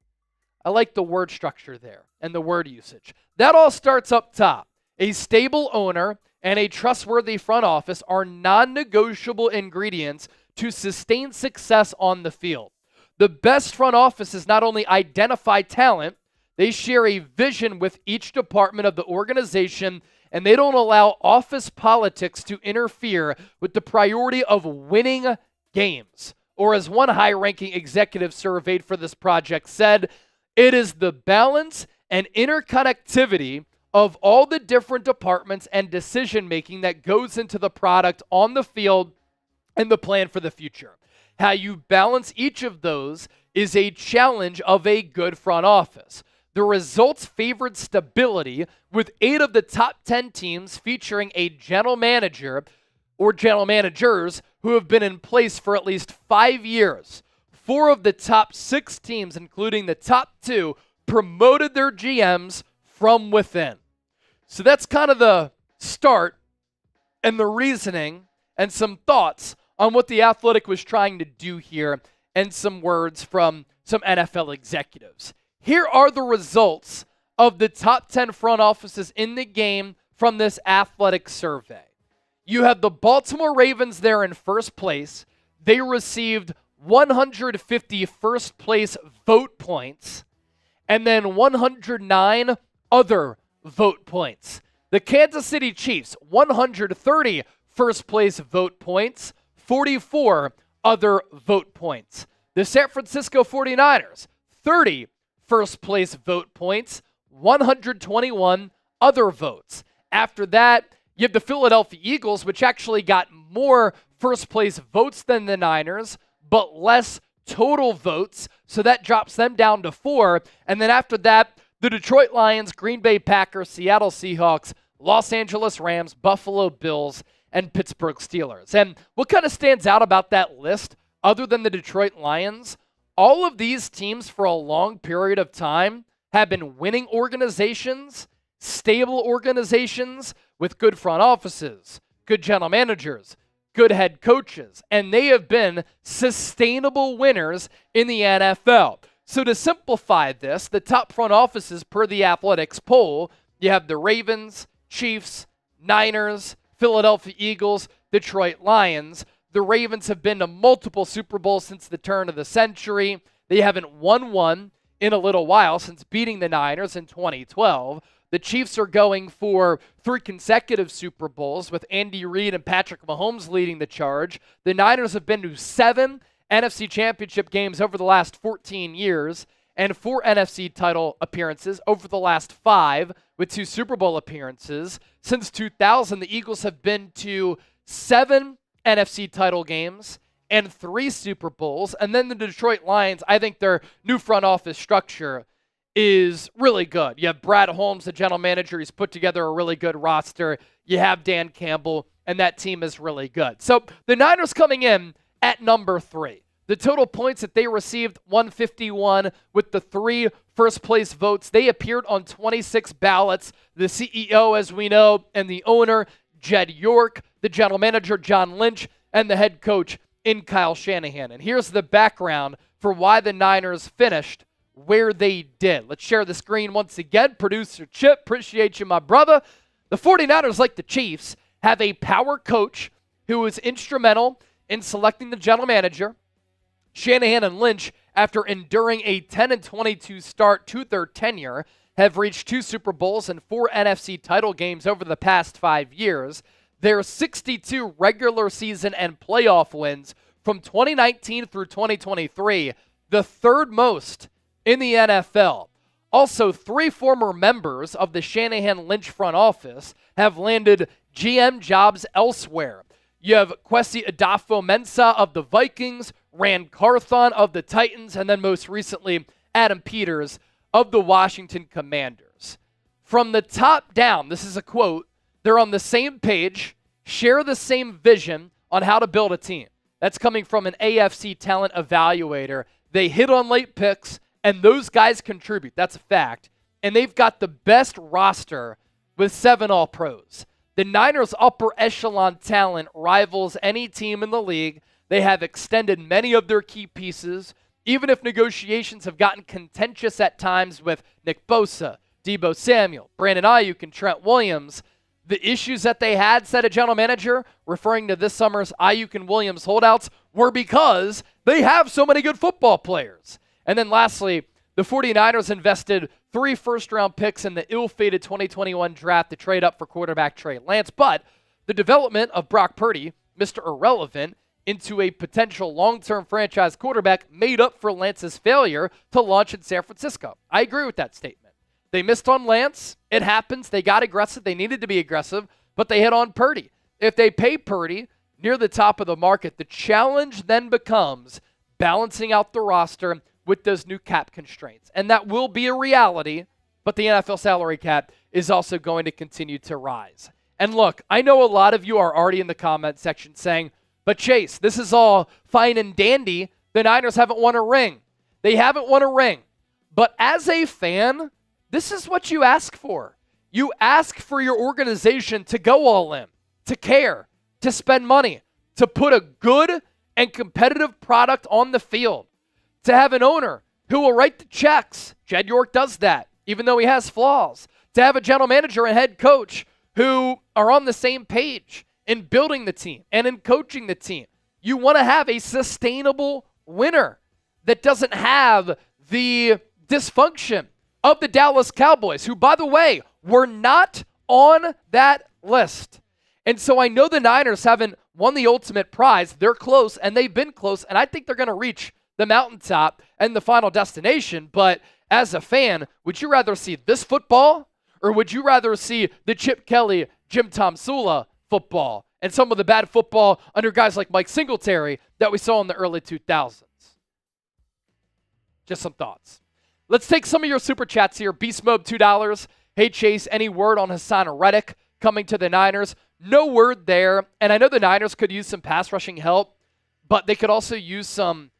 Speaker 1: I like the word structure there and the word usage. That all starts up top. A stable owner and a trustworthy front office are non-negotiable ingredients to sustain success on the field. The best front offices not only identify talent, they share a vision with each department of the organization, and they don't allow office politics to interfere with the priority of winning games. Or as one high-ranking executive surveyed for this project said, it is the balance and interconnectivity of all the different departments and decision-making that goes into the product on the field and the plan for the future. How you balance each of those is a challenge of a good front office. The results favored stability, with 8 of the top 10 teams featuring a general manager or general managers who have been in place for at least 5 years. 4 of the top 6 teams, including the top 2, promoted their GMs from within. So that's kind of the start and the reasoning and some thoughts on what the Athletic was trying to do here, and some words from some NFL executives. Here are the results of the top 10 front offices in the game from this Athletic survey. You have the Baltimore Ravens there in first place. They received 150 first place vote points and then 109 other vote points. The Kansas City Chiefs, 130 first place vote points, 44 other vote points. The San Francisco 49ers, 30 first place vote points, 121 other votes. After that, you have the Philadelphia Eagles, which actually got more first place votes than the Niners, but less total votes, so that drops them down to 4. And then after that, the Detroit Lions, Green Bay Packers, Seattle Seahawks, Los Angeles Rams, Buffalo Bills, and Pittsburgh Steelers. And what kind of stands out about that list, other than the Detroit Lions, all of these teams for a long period of time have been winning organizations, stable organizations with good front offices, good general managers, good head coaches, and they have been sustainable winners in the NFL. So to simplify this, the top front offices per the Athletics poll, you have the Ravens, Chiefs, Niners, Philadelphia Eagles, Detroit Lions. The Ravens have been to multiple Super Bowls since the turn of the century. They haven't won one in a little while since beating the Niners in 2012. The Chiefs are going for 3 consecutive Super Bowls with Andy Reid and Patrick Mahomes leading the charge. The Niners have been to 7 NFC Championship games over the last 14 years and 4 NFC title appearances over the last 5 with 2 Super Bowl appearances. Since 2000, the Eagles have been to 7 NFC title games and 3 Super Bowls. And then the Detroit Lions, I think their new front office structure is really good. You have Brad Holmes, the general manager. He's put together a really good roster. You have Dan Campbell, and that team is really good. So the Niners coming in at number 3. The total points that they received, 151, with the 3 first-place votes. They appeared on 26 ballots. The CEO, as we know, and the owner, Jed York, the general manager, John Lynch, and the head coach, in Kyle Shanahan. And here's the background for why the Niners finished where they did. Let's share the screen once again. Producer Chip, appreciate you, my brother. The 49ers, like the Chiefs, have a power coach who was instrumental in selecting the general manager. Shanahan and Lynch, after enduring a 10-22 start to their tenure, have reached 2 Super Bowls and 4 NFC title games over the past 5 years. Their 62 regular season and playoff wins from 2019 through 2023, the 3rd most in the NFL. Also, 3 former members of the Shanahan-Lynch front office have landed GM jobs elsewhere. You have Kwesi Adolfo-Mensah of the Vikings, Rand Carthon of the Titans, and then most recently, Adam Peters of the Washington Commanders. From the top down, this is a quote, they're on the same page, share the same vision on how to build a team. That's coming from an AFC talent evaluator. They hit on late picks, and those guys contribute. That's a fact. And they've got the best roster with 7 All-Pros. The Niners' upper echelon talent rivals any team in the league. They have extended many of their key pieces, even if negotiations have gotten contentious at times with Nick Bosa, Deebo Samuel, Brandon Ayuk, and Trent Williams. The issues that they had, said a general manager, referring to this summer's Ayuk and Williams holdouts, were because they have so many good football players. And then lastly, the 49ers invested 3 first-round picks in the ill-fated 2021 draft to trade up for quarterback Trey Lance. But the development of Brock Purdy, Mr. Irrelevant, into a potential long-term franchise quarterback made up for Lance's failure to launch in San Francisco. I agree with that statement. They missed on Lance. It happens. They got aggressive. They needed to be aggressive, but they hit on Purdy. If they pay Purdy near the top of the market. The challenge then becomes balancing out the roster with those new cap constraints. And that will be a reality, but the NFL salary cap is also going to continue to rise. And look, I know a lot of you are already in the comment section saying, but Chase, this is all fine and dandy. The Niners haven't won a ring. They haven't won a ring. But as a fan, this is what you ask for. You ask for your organization to go all in, to care, to spend money, to put a good and competitive product on the field, to have an owner who will write the checks. Jed York does that, even though he has flaws. To have a general manager and head coach who are on the same page in building the team and in coaching the team. You want to have a sustainable winner that doesn't have the dysfunction of the Dallas Cowboys, who, by the way, were not on that list. And so I know the Niners haven't won the ultimate prize. They're close, and they've been close, and I think they're going to reach the mountaintop and the final destination. But as a fan, would you rather see this football, or would you rather see the Chip Kelly, Jim Tom Sula football and some of the bad football under guys like Mike Singletary that we saw in the early 2000s? Just some thoughts. Let's take some of your super chats here. Beast Mode, $2. Hey, Chase, any word on Hassan Reddick coming to the Niners? No word there. And I know the Niners could use some pass rushing help, but they could also use some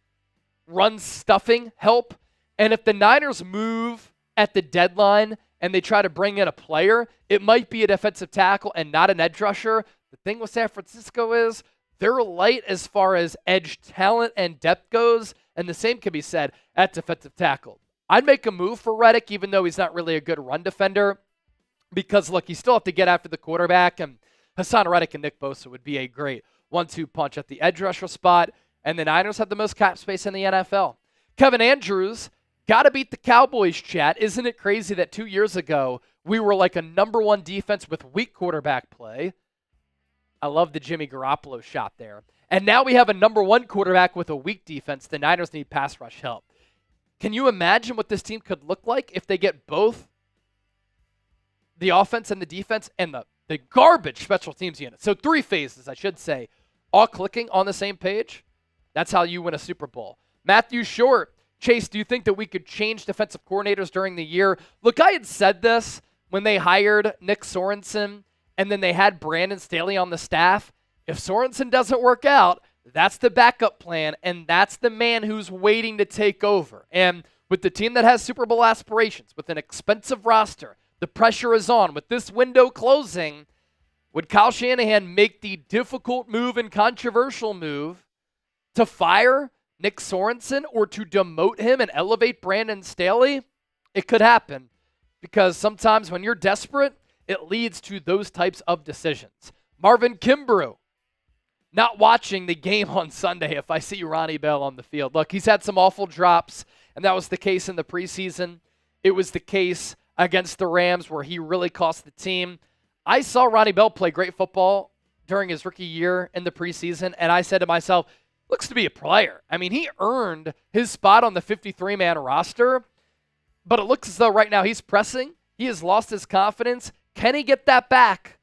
Speaker 1: run stuffing help. And if the Niners move at the deadline and they try to bring in a player, it might be a defensive tackle and not an edge rusher. The thing with San Francisco is they're light as far as edge talent and depth goes, and the same can be said at defensive tackle. I'd make a move for Reddick, even though he's not really a good run defender, because, look, you still have to get after the quarterback, and Hassan Reddick and Nick Bosa would be a great 1-2 punch at the edge rusher spot, and the Niners have the most cap space in the NFL. Kevin Andrews, got to beat the Cowboys, chat. Isn't it crazy that 2 years ago we were like a number one defense with weak quarterback play? I love the Jimmy Garoppolo shot there. And now we have a number one quarterback with a weak defense. The Niners need pass rush help. Can you imagine what this team could look like if they get both the offense and the defense and the garbage special teams unit? So 3 phases, I should say, all clicking on the same page. That's how you win a Super Bowl. Matthew Short, Chase, do you think that we could change defensive coordinators during the year? Look, I had said this when they hired Nick Sorensen and then they had Brandon Staley on the staff. If Sorensen doesn't work out, that's the backup plan, and that's the man who's waiting to take over. And with the team that has Super Bowl aspirations, with an expensive roster, the pressure is on. With this window closing, would Kyle Shanahan make the difficult move and controversial move to fire Nick Sorensen or to demote him and elevate Brandon Staley? It could happen, because sometimes when you're desperate, it leads to those types of decisions. Marvin Kimbrough, not watching the game on Sunday if I see Ronnie Bell on the field. Look, he's had some awful drops, and that was the case in the preseason. It was the case against the Rams where he really cost the team. I saw Ronnie Bell play great football during his rookie year in the preseason, and I said to myself, looks to be a player. I mean, he earned his spot on the 53-man roster, but it looks as though right now he's pressing. He has lost his confidence. Can he get that back?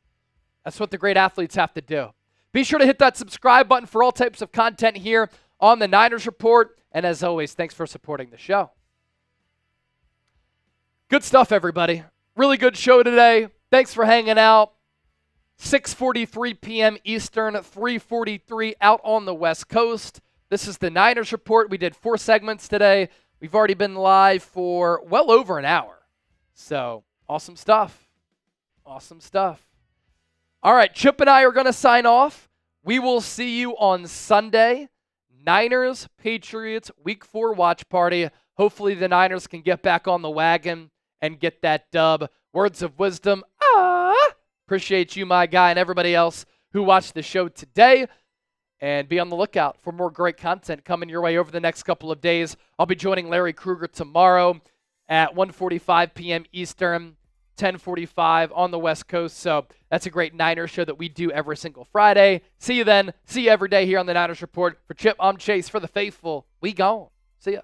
Speaker 1: That's what the great athletes have to do. Be sure to hit that subscribe button for all types of content here on the Niners Report. And as always, thanks for supporting the show. Good stuff, everybody. Really good show today. Thanks for hanging out. 6:43 p.m. Eastern, 3:43 out on the West Coast. This is the Niners Report. We did 4 segments today. We've already been live for well over an hour. So, awesome stuff. Awesome stuff. All right, Chip and I are going to sign off. We will see you on Sunday. Niners, Patriots, Week 4 watch party. Hopefully the Niners can get back on the wagon and get that dub. Words of wisdom. Appreciate you, my guy, and everybody else who watched the show today. And be on the lookout for more great content coming your way over the next couple of days. I'll be joining Larry Krueger tomorrow at 1:45 p.m. Eastern, 10:45 on the West Coast. So that's a great Niners show that we do every single Friday. See you then. See you every day here on the Niners Report. For Chip, I'm Chase. For the faithful, we gone. See ya.